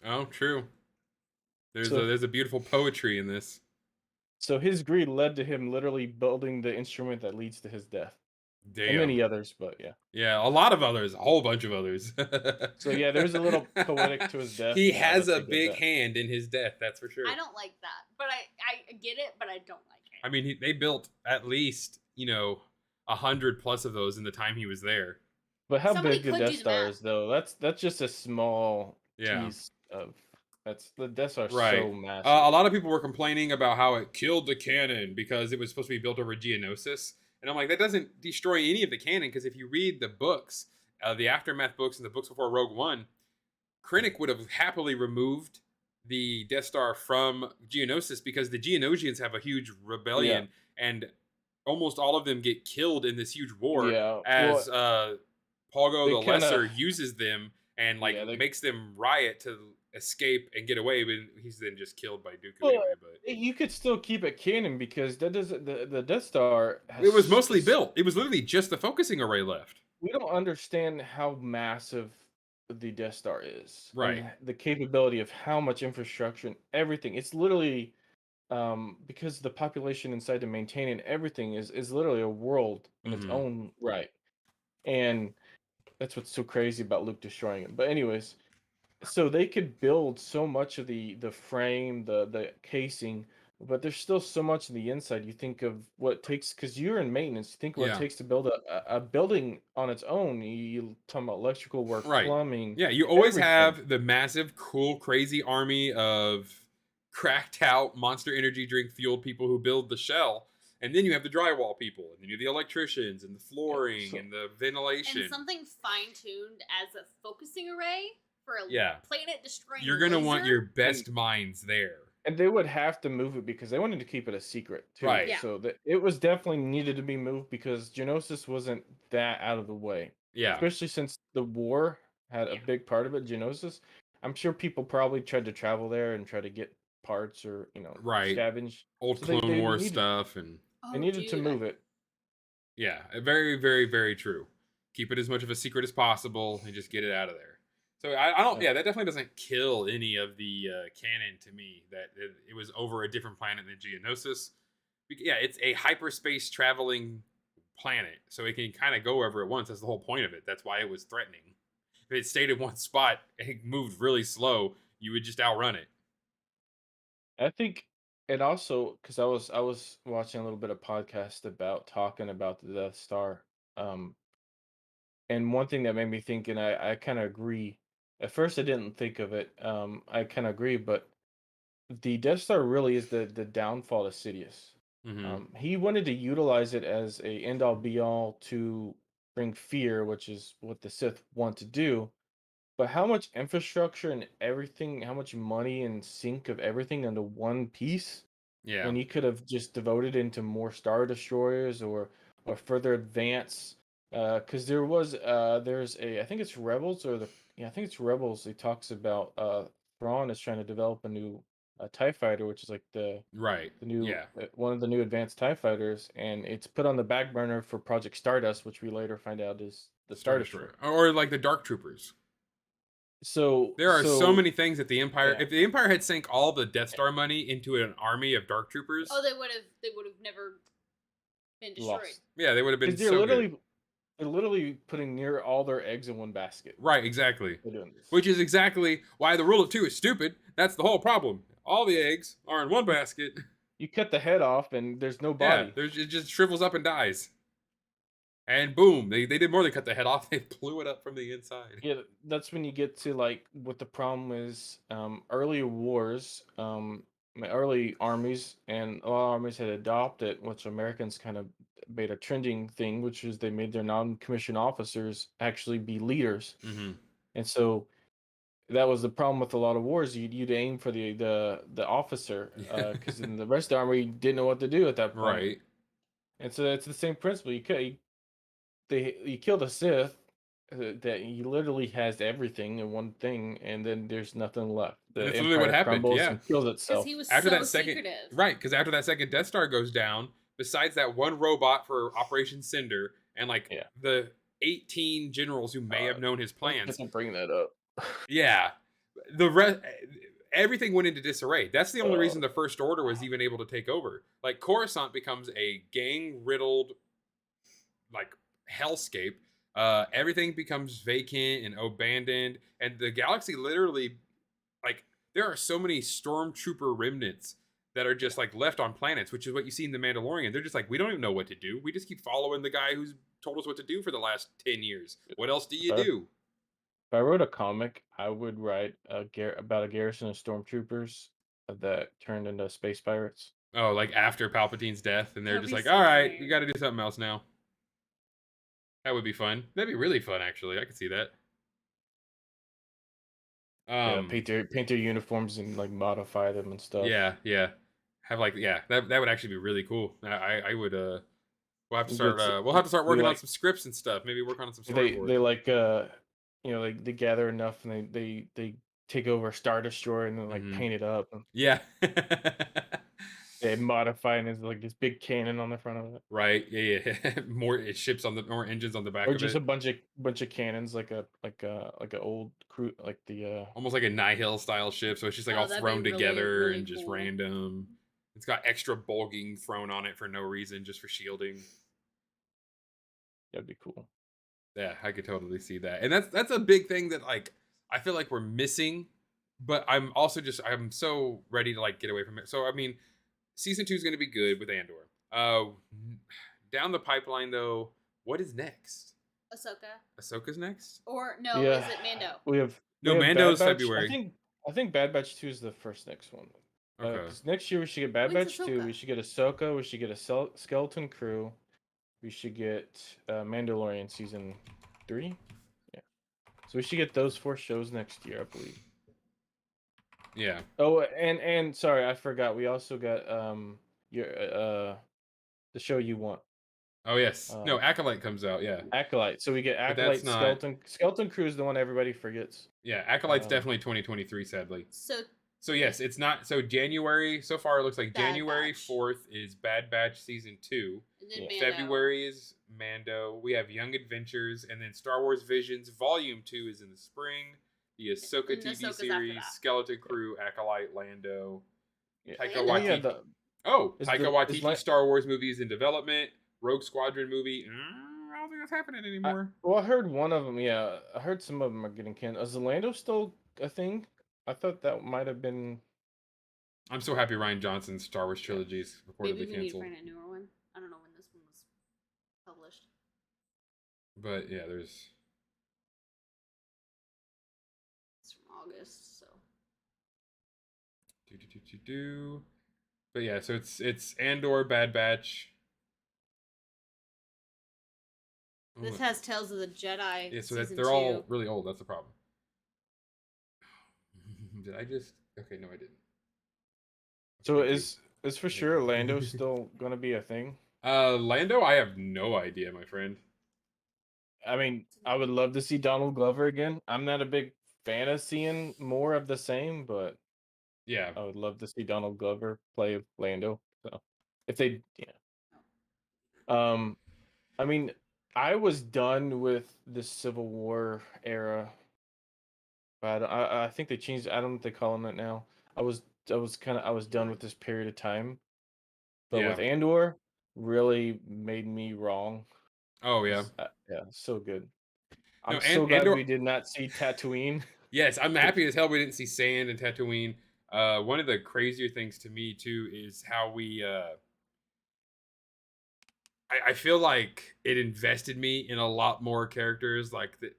Oh, true. So There's a beautiful poetry in this. so his greed led to him literally building the instrument that leads to his death. And Damn. many others, but yeah. Yeah, a lot of others, a whole bunch of others. So yeah, there's a little poetic to his death. He now has that a they did big that. hand in his death, that's for sure. I don't like that. But I get it, but I don't like it. I mean, they built at least 100 plus of those in the time he was there. But how Somebody big the could Death do the Star math. is, though, that's just a small Yeah. piece of that's the Death Star Right. so massive. A lot of people were complaining about how it killed the canon because it was supposed to be built over Geonosis. And I'm like, that doesn't destroy any of the canon because if you read the books, the Aftermath books and the books before Rogue One, Krennic would have happily removed the Death Star from Geonosis because the Geonosians have a huge rebellion and almost all of them get killed in this huge war Yeah, as Pogo they the Lesser kinda- uses them and like Yeah, they- makes them riot to escape and get away, but he's then just killed by Dooku Well, anyway. But you could still keep it canon because that doesn't the Death Star. it was mostly has- built. It was literally just the focusing array left. We don't understand how massive the Death Star is, Right. and the capability of how much infrastructure and everything. It's literally because the population inside to maintain and everything is literally a world in its Mhm. own right, and that's what's so crazy about Luke destroying it. But anyways, so they could build so much of the frame, the casing, but there's still so much in the inside. You think of what it takes because you're in maintenance. You think what Yeah. it takes to build a building on its own. You talking about electrical work, Right. plumbing. Yeah, you always everything. have the massive, cool, crazy army of cracked out monster energy drink fueled people who build the shell. And then you have the drywall people, and then you have the electricians, and the flooring, so- and the ventilation. And something fine tuned as a focusing array for a Yeah. planet destroying. You're going to want laser? your best minds there. And they would have to move it because they wanted to keep it a secret too. Right. Yeah. So that it was definitely needed to be moved because Geonosis wasn't that out of the way. Yeah. Especially since the war had a Yeah. big part of it, Geonosis. I'm sure people probably tried to travel there and try to get parts or Right. scavenge. Old So Clone Wars stuff and they Oh, needed to dude, move it. yeah, very, very, very true. Keep it as much of a secret as possible and just get it out of there. So I don't. Yeah. Yeah, that definitely doesn't kill any of the canon to me. That it was over a different planet than Geonosis. Yeah, it's a hyperspace traveling planet, so it can kind of go wherever it wants. That's the whole point of it. That's why it was threatening. If it stayed in one spot and it moved really slow, you would just outrun it. I think, and also because I was watching a little bit of podcast about talking about the Death Star, um, and one thing that made me think, and I kind of agree. At first, I didn't think of it. I kind of agree, but the Death Star really is the downfall of Sidious. Mm-hmm. He wanted to utilize it as a end all be all to bring fear, which is what the Sith want to do. But how much infrastructure and everything, how much money and sink of everything into one piece Yeah. when he could have just devoted into more star destroyers or further advance. Because there's a I think it's Rebels or the yeah I think it's Rebels. He talks about Thrawn is trying to develop a new Tie Fighter, which is like Right. the new Yeah. one of the new advanced Tie Fighters, and it's put on the back burner for Project Stardust, which we later find out is the Star Star Destroyer, Destroyer. or like the Dark Troopers. So There are so so many things that the Empire. yeah, If the Empire had sank all the Death Star money into an army of Dark oh, Troopers, they would have never been destroyed. lost yeah, they would have been because so good. they're literally putting near all their eggs in one basket. Right, exactly. They're doing this. Which is exactly why the rule of two is stupid. That's the whole problem. All the eggs are in one basket. You cut the head off, and there's no Yeah, body. it just shrivels up and dies. And boom, they did more than cut the head off. They blew it up from the inside. Yeah, that's when you get to like what the problem is. Early wars, early armies, and a lot of armies had adopted, which Americans kind of made a trending thing, which is they made their non-commissioned officers actually be leaders, Mm-hmm. and so that was the problem with a lot of wars. You'd aim for the officer, because then the rest of the army didn't know what to do at that point. Right. And so it's the same principle. You kill the Sith, that he literally has everything in one thing, and then there's nothing left. And The that's literally what Empire happened. crumbles Yeah. and kills Because itself. he was After so that second, secretive. right? Because after that second Death Star goes down, besides that one robot for Operation Cinder and like Yeah. the 18 generals who may have known his plans, Don't bring that up. yeah, the rest, everything went into disarray. That's the only Uh, reason the First Order was even able to take over. Like Coruscant becomes a gang riddled like hellscape. Everything becomes vacant and abandoned, and the galaxy literally like there are so many stormtrooper remnants that are just like left on planets, which is what you see in the Mandalorian. They're just like, we don't even know what to do. We just keep following the guy who's told us what to do for the last 10 years. What else do if you I, if do? I wrote a comic, I would write about a garrison of stormtroopers that turned into space pirates. Oh, like after Palpatine's death, and they're That'd just be like, so all right, funny. we got to do something else now. That would be fun. That'd be really fun, actually. I could see that. Yeah, Um, paint their uniforms and like modify them and stuff. yeah, yeah. Have like, yeah, that would actually be really cool. I would we'll have to You start get s- we'll have to start they working on like some scripts and stuff. Maybe work on some storyboards. they like they gather enough and they take over a Star Destroyer and then like Hmm. paint it up. Yeah. They modify it as like this big cannon on the front of it, Right. Yeah, yeah. More ships on the more engines on the back or of just it. a bunch of cannons, like a old crew, like the Almost like a Nihil style ship, so it's just like all Oh, that'd be thrown really, together really and just cool. random. It's got extra bulging thrown on it for no reason, just for shielding. that'd be cool. Yeah, I could totally see that. And that's a big thing that like I feel like we're missing, but I'm also just I'm so ready to like get away from it. So I mean, season 2 is going to be good with Andor. Down the pipeline though, what is next? Ahsoka. Ahsoka's next? Or no, Yeah, is it Mando? No, we have Bad Mando's Batch. February. I think Bad Batch 2 is the first next one. Okay. Because next year we should get Bad When's Batch 2. Ahsoka? We should get Ahsoka. We should get a Skeleton Crew. We should get Mandalorian season 3. Yeah. So we should get those 4 shows next year, I believe. Yeah. Oh, and sorry, I forgot. We also got your the show you want. Oh yes, no, Um, Acolyte comes out. Yeah, Acolyte. So we get but that's Acolyte, not. Skeleton Crew is the one everybody forgets. Yeah, Acolyte's Um, definitely 2023. Sadly. So So yes, it's not. So January so far it looks like Bad January Batch. 4th is Bad Batch season 2. and then Yeah. Mando. February is Mando. We have Young Adventures, and then Star Wars Visions Volume 2 is in the spring. The Ahsoka And TV Ahsoka's after series, that. Skeleton Crew, Acolyte, Lando, yeah. Taika Lando? Oh yeah, Waititi. Taika is Waititi Star Wars movies in development. Rogue Squadron movie. I don't think that's happening anymore. well, I heard one of them. Yeah, I heard some of them are getting canceled. Is Orlando still a thing? I thought that might have been. I'm so happy Ryan Johnson's Star Wars Yeah. trilogies Maybe reportedly we need to canceled. find a newer one. I don't know when this one was published. But yeah, there's. It's from August, so. Do. But yeah, so it's Andor, Bad Batch. This has Tales of the Jedi. Yeah, so season they're 2. all really old. That's the problem. Did I just? Okay, no, I didn't. So Thank you. is for Thank sure you. Orlando still gonna be a thing? Lando, I have no idea, my friend. I mean, I would love to see Donald Glover again. I'm not a big fan of seeing more of the same, but Yeah. I would love to see Donald Glover play Lando. So if they, yeah. I mean, I was done with the Civil War era, but I think they changed. I don't know what they're calling it now. I was done with this period of time. But Yeah. with Andor, really made me wrong. Oh yeah. Yeah, so good. No, I'm and so glad Andor. we did not see Tatooine. Yes, I'm happy as hell we didn't see sand and Tatooine. One of the crazier things to me too is how we. I feel like it invested me in a lot more characters. Like the,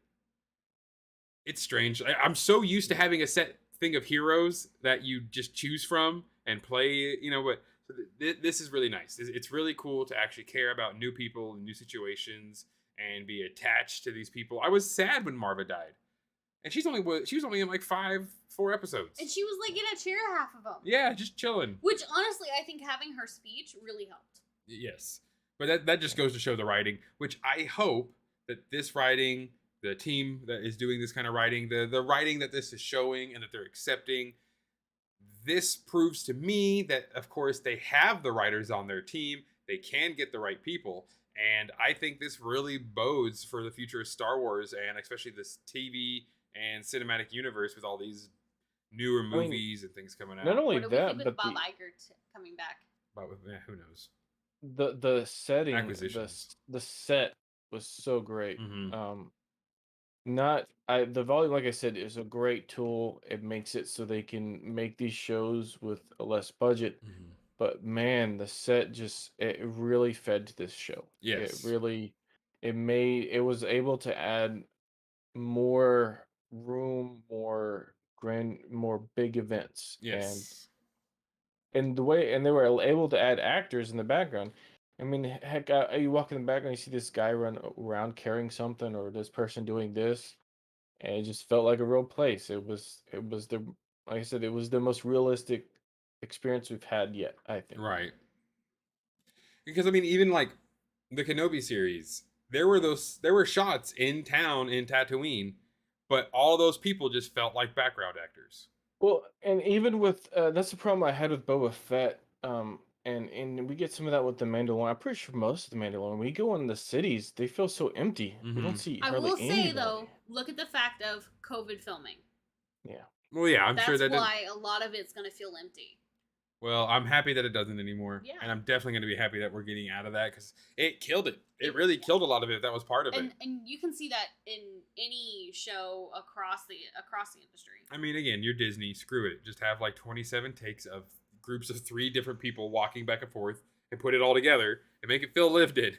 it's strange. I'm so used to having a set thing of heroes that you just choose from and play. You know, but this is really nice. It's really cool to actually care about new people and new situations and be attached to these people. I was sad when Marva died, and she was only in like 4 episodes. And she was like in a chair half of them. Yeah, just chilling. Which honestly, I think having her speech really helped. Yes, but that just goes to show the writing, which I hope that this writing, the team that is doing this kind of writing, the writing that this is showing and that they're accepting, this proves to me that of course they have the writers on their team, they can get the right people, and I think this really bodes for the future of Star Wars and especially this TV and cinematic universe with all these newer I mean, movies and things coming not out. only What do we think that, with but Bob Iger coming back? But who knows? the setting, Acquisitions. the set was so great. Mm-hmm. Not I the volume, like I said, is a great tool. It makes it so they can make these shows with a less budget. Mm-hmm. But man, the set just it really fed to this show. It Yes. really it was able to add more room, more big events, Yes. and the way and they were able to add actors in the background. I mean, heck, you walk in the background, you see this guy run around carrying something, or this person doing this, and it just felt like a real place. It was the like I said, it was the most realistic experience we've had yet, I think. Right. Because I mean, even like the Kenobi series, there were shots in town in Tatooine, but all those people just felt like background actors. Well, and even with that's the problem I had with Boba Fett. And we get some of that with the Mandalorian. I'm pretty sure most of the Mandalorian. We go in the cities, they feel so empty. We don't Mm-hmm. see I hardly will say anybody. though, look at the fact of COVID filming. Yeah. Well, yeah, I'm That's sure that. why a lot of it's gonna feel empty. Well, I'm happy that it doesn't anymore, Yeah. and I'm definitely going to be happy that we're getting out of that because it killed it. It really killed a lot of it. That was part of it. And you can see that in any show across the industry. I mean, again, you're Disney. Screw it. Just have like 27 takes of groups of 3 different people walking back and forth and put it all together and make it feel lived in.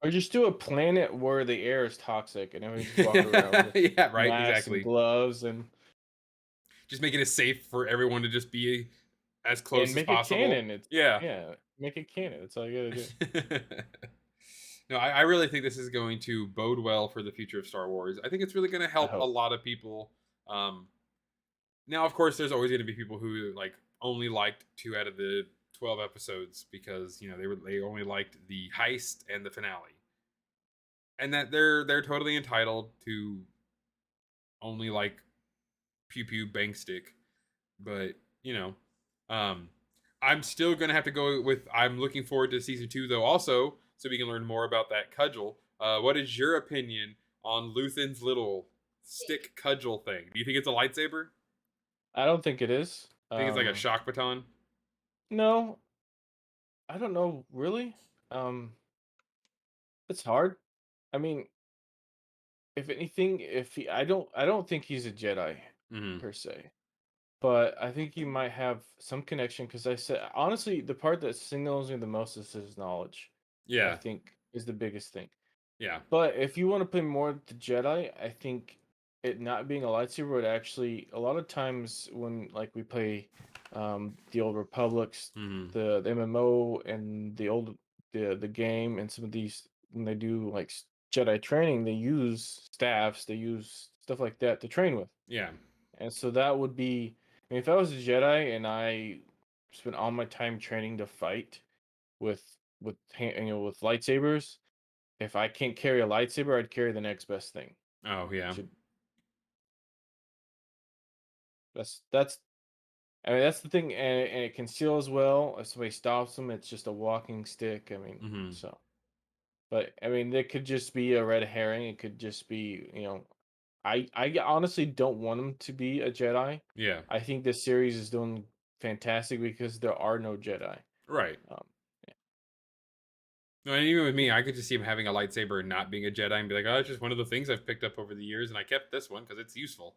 Or just do a planet where the air is toxic and everyone just walk around with Yeah, right, masks exactly. and gloves and Just making it safe for everyone to just be as close as make possible. it canon. Yeah. Make it canon. That's all you gotta do. No, I really think this is going to bode well for the future of Star Wars. I think it's really going to help a hope. lot of people. Now, of course, there's always going to be people who like only liked 2 out of the 12 episodes because they only liked the heist and the finale, and that they're totally entitled to only like pew pew bang stick, but um, I'm still gonna have to go with. I'm looking forward to season 2 though, also, so we can learn more about that cudgel. What is your opinion on Luthen's little stick cudgel thing? Do you think it's a lightsaber? I don't think it is. Think it's like a shock baton? No, I don't know really. Um, it's hard. I mean, if anything, if he, I don't think he's a Jedi Mm-hmm. per se, but I think he might have some connection because I said honestly, the part that signals me the most is his knowledge. I Yeah, think is the biggest thing. yeah. But if you want to play more with the Jedi, I think it not being a lightsaber would actually a lot of times when like we play the old Republics, Mm-hmm. the MMO and the game and some of these when they do like Jedi training, they use staffs, they use stuff like that to train with. Yeah. And so that would be I mean, if I was a Jedi and I spent all my time training to fight with with lightsabers, if I can't carry a lightsaber, I'd carry the next best thing. Oh, yeah. Should that's I mean that's the thing, and it conceals well. If somebody stops them, it's just a walking stick. I mean, Mm-hmm. so but I mean, it could just be a red herring. It could just be I honestly don't want him to be a Jedi. Yeah. I think this series is doing fantastic because there are no Jedi. Right. Um, No, and even with me, I could just see him having a lightsaber and not being a Jedi and be like, oh, it's just one of the things I've picked up over the years, and I kept this one because it's useful.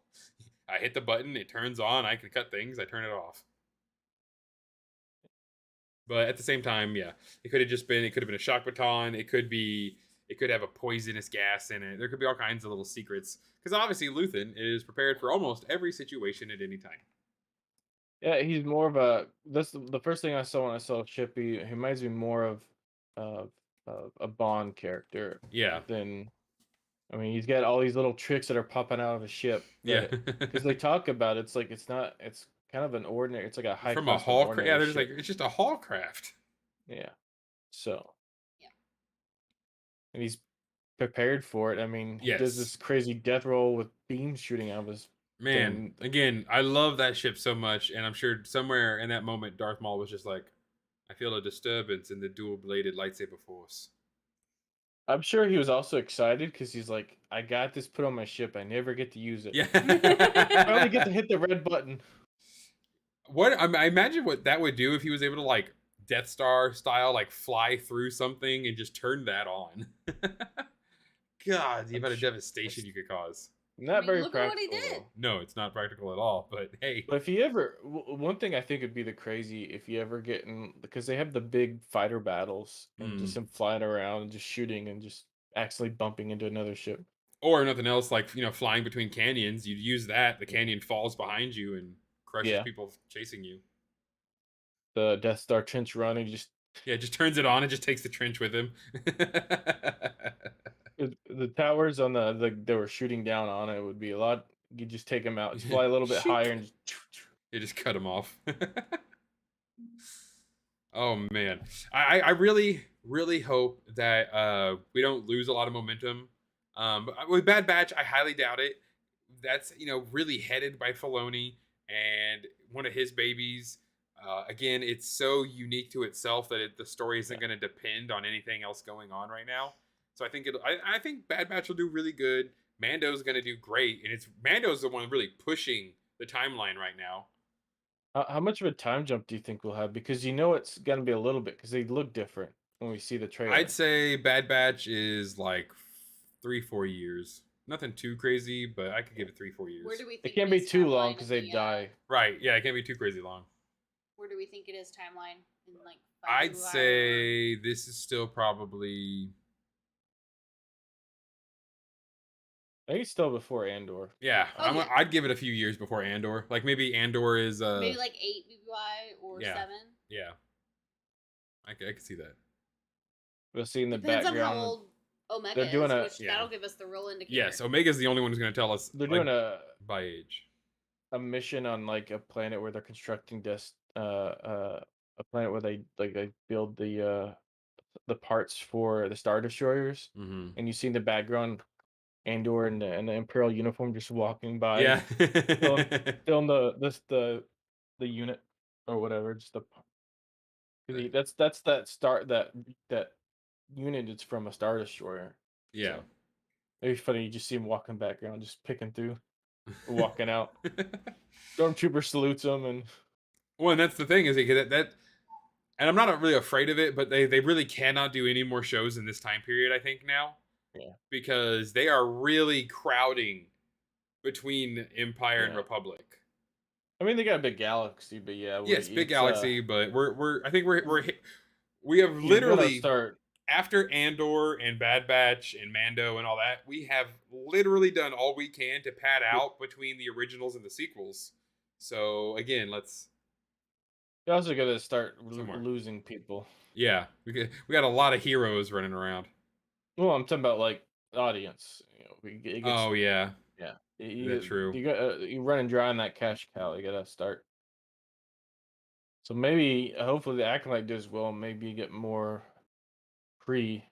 I hit the button, it turns on, I can cut things, I turn it off. But at the same time, yeah, it could have been a shock baton. It could have a poisonous gas in it. There could be all kinds of little secrets because obviously Luthen is prepared for almost every situation at any time. Yeah, he's more of a. That's the first thing I saw when I saw Chippy. He reminds me more of, of a Bond character Yeah, than. I mean, he's got all these little tricks that are popping out of his ship yeah. that because they talk about it, it's like it's not. It's kind of an ordinary. It's like a high From a class but hall, yeah. ordinary There's like ship. it's just a hall craft. Yeah. So Yeah. and he's prepared for it. I mean, he does Yes, this crazy death roll with beams shooting out of his man. thing. Again, I love that ship so much, and I'm sure somewhere in that moment, Darth Maul was just like, "I feel a disturbance in the dual-bladed lightsaber force." I'm sure he was also excited because he's like, I got this put on my ship. I never get to use it. Yeah. I only get to hit the red button. I imagine what that would do if he was able to like Death Star style like fly through something and just turn that on. God, the I'm amount of sh- devastation it's you could cause. not very look at what he practical did. though. No, it's not practical at all. But hey, But if you ever, one thing I think would be the crazy if you ever get in because they have the big fighter battles and just mm. him flying around and just shooting and just accidentally bumping into another ship. Or nothing else like flying between canyons. You'd use that. The canyon falls behind you and crushes Yeah, people chasing you. the Death Star trench run and just Yeah, just turns it on and just takes the trench with him. the towers on the they were shooting down on it would be a lot. You just take them out, just fly a little bit Shink. higher and just. You just cut him off. Oh man, I really really hope that we don't lose a lot of momentum. But with Bad Batch, I highly doubt it. That's really headed by Filoni and one of his babies. Again, it's so unique to itself that the story isn't going to depend on anything else going on right now. So I think I think Bad Batch will do really good. Mando's going to do great, and it's Mando's the one really pushing the timeline right now. How much of a time jump do you think we'll have? Because you know it's gonna be a little bit because they look different when we see the I'd trailer. say Bad Batch is like 3-4 years. Nothing too crazy, but I could give it 3-4 Where years. do we It think can't it be is too long timeline because in they the, die. Right? Yeah, it can't be too crazy long. Where do we think it is timeline in like I'd 5 say this is still probably I think it's still before Andor. yeah. Oh, yeah. I'd give it a few years before Andor. Like maybe Andor is maybe like 8 BBY or yeah. 7. Yeah, I could see that. We'll see in the Depends on how background. old Omega They're doing is, a which that'll give us the real indicator. Yes, Omega's the only one who's going to tell us. they're like, doing by age. a mission on like a planet where they're constructing a planet where they build the parts for the Star Destroyers, Mm-hmm. and you see in the background Andor in the Imperial uniform just walking by, Yeah. still in the unit or whatever, just the 'cause that's that unit is from a Star Destroyer. Yeah. So it'd be funny, you just see him walking background, just picking through, walking out. Stormtrooper salutes him, and Well, and that's the thing is that and I'm not really afraid of it, but they really cannot do any more shows in this time period. I think now yeah, because they are really crowding between Empire and yeah. Republic. I mean, they got a big galaxy, but yeah, Yes, big it's galaxy, but we're I think we have you're gonna literally start. after Andor and Bad Batch and Mando and all that, we have literally done all we can to pad out between the originals and the sequels. So again, let's You're also gonna start somewhere. losing people. Yeah, we got a lot of heroes running around. Well, I'm talking about like audience. It gets Oh yeah, yeah. that's true. You running dry on that cash cow. You gotta start. So maybe, hopefully, the acolyte does well. Maybe you get more pre.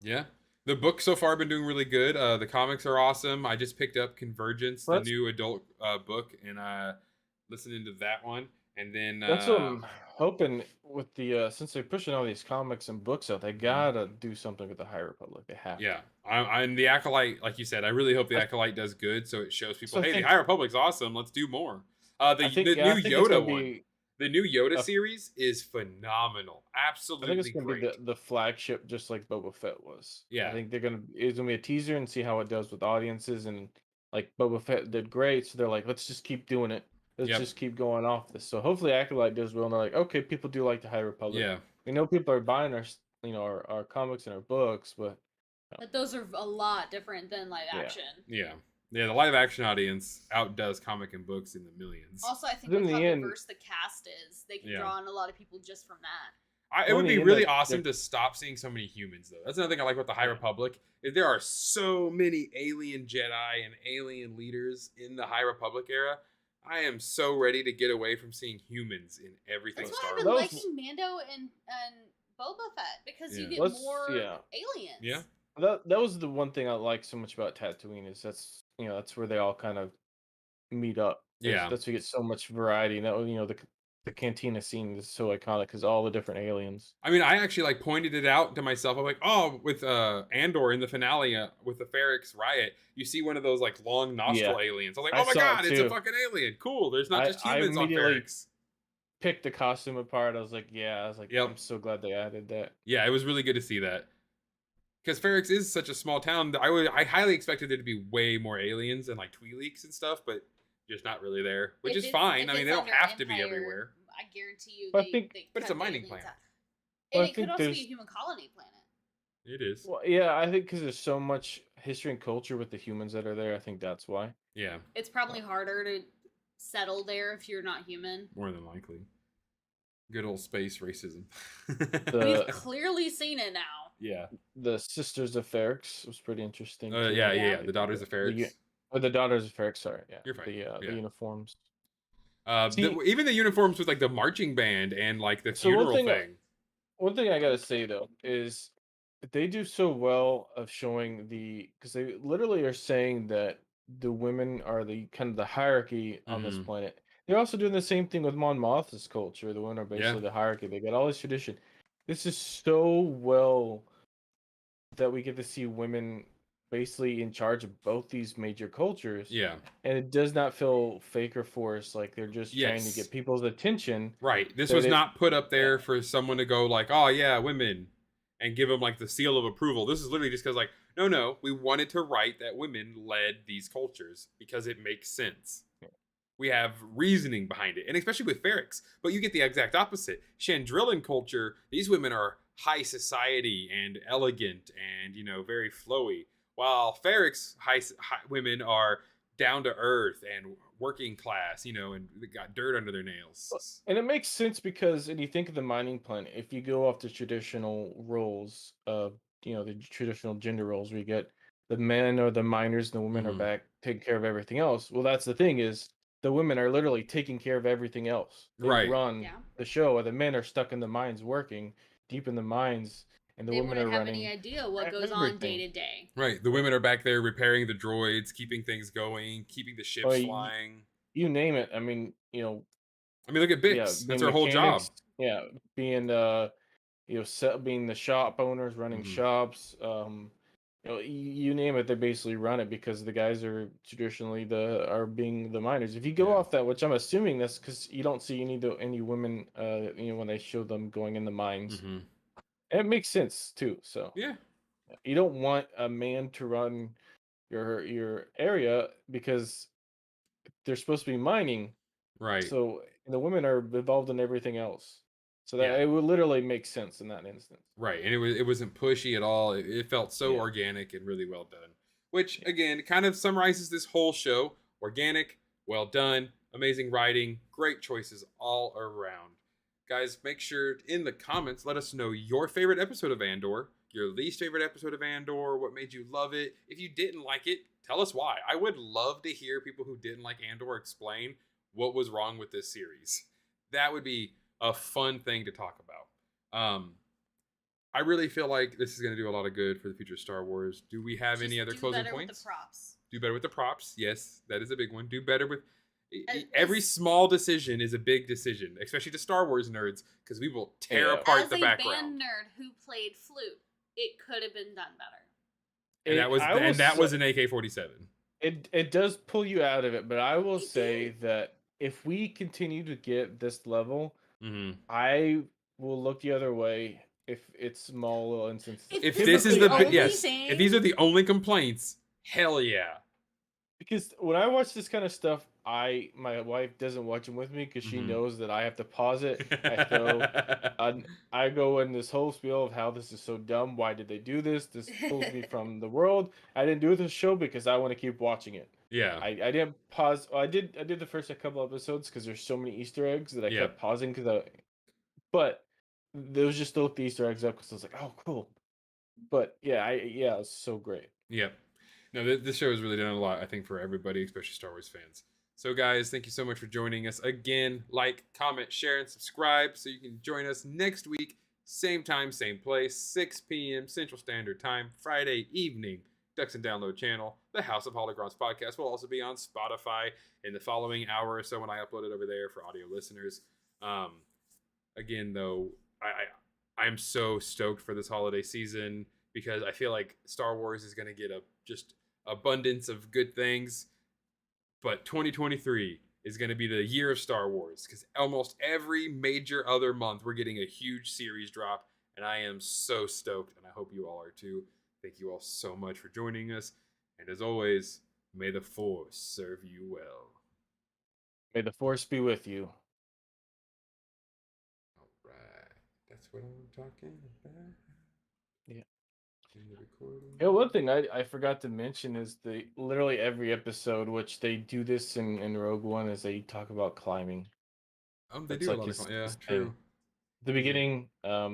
Yeah. The book so far been doing really good. The comics are awesome. I just picked up Convergence, the Well, new adult book, and listening to that one. And then, that's what I'm hoping with the since they're pushing all these comics and books out. They mhm. gotta do something with the High Republic. They have to. Yeah, I'm the Acolyte. Like you said, I really hope the I, Acolyte does good, so it shows people, so hey, the High Republic's awesome. Let's do more. The I new think it's Yoda gonna one, be the new Yoda a series is phenomenal. I think it's Absolutely gonna be great. the flagship, just like Boba Fett was. I Yeah. think it's gonna be a teaser and see how it does with audiences, and like Boba Fett did great, so they're like, let's just keep doing it. Let's Yep. just keep going off this. So hopefully Acolyte does well, and they're like, okay, people do like the High Republic. Yeah. We know people are buying our comics and our books, but But those are a lot different than live yeah. action. Yeah. Yeah. The live action audience outdoes comic and books in the millions. Also, I think But in with how the end, diverse the cast is, they can Yeah. draw in a lot of people just from that. It well, would in be the end, really they're awesome to stop seeing so many humans, though. That's another thing I like with the High yeah. Republic. Is there are so many alien Jedi and alien leaders in the High Republic era. I am so ready to get away from seeing humans in everything That's why Star I've Wars. been That was liking Mando and Boba Fett because you Yeah. get let's more yeah. aliens. Yeah. That was the one thing I like so much about Tatooine is that's where they all kind of meet up. Yeah. That's where you get so much variety. And that the cantina scene is so iconic because all the different aliens. I mean, I actually like pointed it out to myself. I'm like, oh, with Andor in the finale with the Ferrix riot, you see one of those like long Yeah, nostril aliens. I was like, I oh my saw it god, it's a too. fucking alien. Cool. There's not just I humans on immediately Ferrix. picked the costume apart. I was like, yeah. I was like, Yep. I'm so glad they added that. Yeah, it was really good to see that. Because Ferrix is such a small town, I highly expected there to be way more aliens and like Twi'leks and stuff, but just not really there, which is fine. I mean, they don't have to be everywhere. I guarantee you, But I think, But it's a mining planet. but And I it could think also be a there's human colony planet. It is. well, yeah. I think because there's so much history and culture with the humans that are there. I think that's why. Yeah, It's probably harder to settle there if you're not human. more than likely. Good old space racism. We've The clearly seen it now. Yeah. the Sisters of Ferrix was pretty interesting too. Yeah. The Daughters of Ferrix. The Daughters of Ferrix. Sorry, yeah. You're fine. The Yeah. uniforms. The, See, even the uniforms with like the marching band and like the so funeral thing. one thing I gotta say though is they do so well of showing because they literally are saying that the women are the kind of the hierarchy on this Hmm. planet. They're also doing the same thing with Mon Mothma's culture. The women are Yeah. basically the hierarchy. They got all this tradition. This is so well that we get to see women basically in charge of both these major cultures, Yeah. and it does not feel fake or forced. Like they're just trying to Yes. get people's attention. Right. This That was it, not put up yeah, there for someone to go like, oh yeah, women, and give them like the seal of approval. This is literally just because like, no, we wanted to write that women led these cultures because it makes sense. We have reasoning behind it, and especially with Ferrix. But you get the exact opposite. Chandrillan culture, these women are high society and elegant and very flowy, while Ferrix women are down to earth and working class, and they got dirt under their nails. and it makes sense because when you think of the mining planet, if you go off the traditional roles of the traditional gender roles, where you get the men are the miners and the women are Hmm. back taking care of everything else. Well, that's the thing is the women are literally taking care of everything else. They Right. run Yeah. the show, and the men are stuck in the mines working deep in the mines, and the They women are wouldn't have any running idea what goes on day everything. to day. Right. The women are back there repairing the droids, keeping things going, keeping the Or ships flying. you name it. I mean, I mean, look at yeah, Bix. That's being her whole job. mechanics, yeah, being being the shop owners, running Hmm. shops, you name it, they basically run it because the guys are traditionally are being the miners. If you go Yeah. off that, which I'm assuming that's because you don't see any women, when they show them going in the mines, Hmm. and it makes sense too. So Yeah. you don't want a man to run your area because they're supposed to be mining. Right. So and the women are involved in everything else. So that Yeah. it would literally make sense in that instance. Right. And it wasn't pushy at all. It felt so Yeah. organic and really well done. Which Yeah. again kind of summarizes this whole show. Organic, well done, amazing writing, great choices all around. Guys, make sure in the comments let us know your favorite episode of Andor, your least favorite episode of Andor, what made you love it. If you didn't like it, tell us why. I would love to hear people who didn't like Andor explain what was wrong with this series. That would be a fun thing to talk about. I really feel like this is going to do a lot of good for the future of Star Wars. Do we have any Just other do closing better with points? the props. Do better with the props. Yes, that is a big one. Do better with As- every as- small decision is a big decision, especially to Star Wars nerds, because we will tear Yeah. apart As the a background. band nerd who played flute, it could have been done better. And that was an AK-47. It does pull you out of it, but I will It say did. that if we continue to get this level, Hmm. I will look the other way if it's small little instances. If If this is the the only yes, thing- if these are the only complaints, hell yeah. Because when I watch this kind of stuff, my wife doesn't watch them with me because she Mhm. knows that I have to pause it. I go in this whole spiel of how this is so dumb. Why did they do this? This pulls me from the world. I didn't do this show because I want to keep watching it. Yeah. I didn't pause. Well, I did the first couple episodes because there's so many Easter eggs that I Yep. kept pausing but those just looked the Easter eggs up because I was like, oh, cool. But yeah, it was so great. Yep. No, this show has really done a lot, I think, for everybody, especially Star Wars fans. So, guys, thank you so much for joining us again. Like, comment, share, and subscribe so you can join us next week. Same time, same place, 6 p.m. Central Standard Time, Friday evening. Ducks and Download channel. The House of Holocrons podcast will also be on Spotify in the following hour or so when I upload it over there for audio listeners. Again, though, I'm so stoked for this holiday season because I feel like Star Wars is going to get a just abundance of good things. But 2023 is going to be the year of Star Wars because almost every major other month we're getting a huge series drop, and I am so stoked, and I hope you all are too. Thank you all so much for joining us, and as always, may the Force serve you well. May the Force be with you. All right, that's what I'm talking about. Yeah. In the recording. Yeah, one thing I forgot to mention is literally every episode, which they do this in Rogue One, is they talk about climbing. They That's do a like lot his of yeah, his thing. true. The He's a- beginning,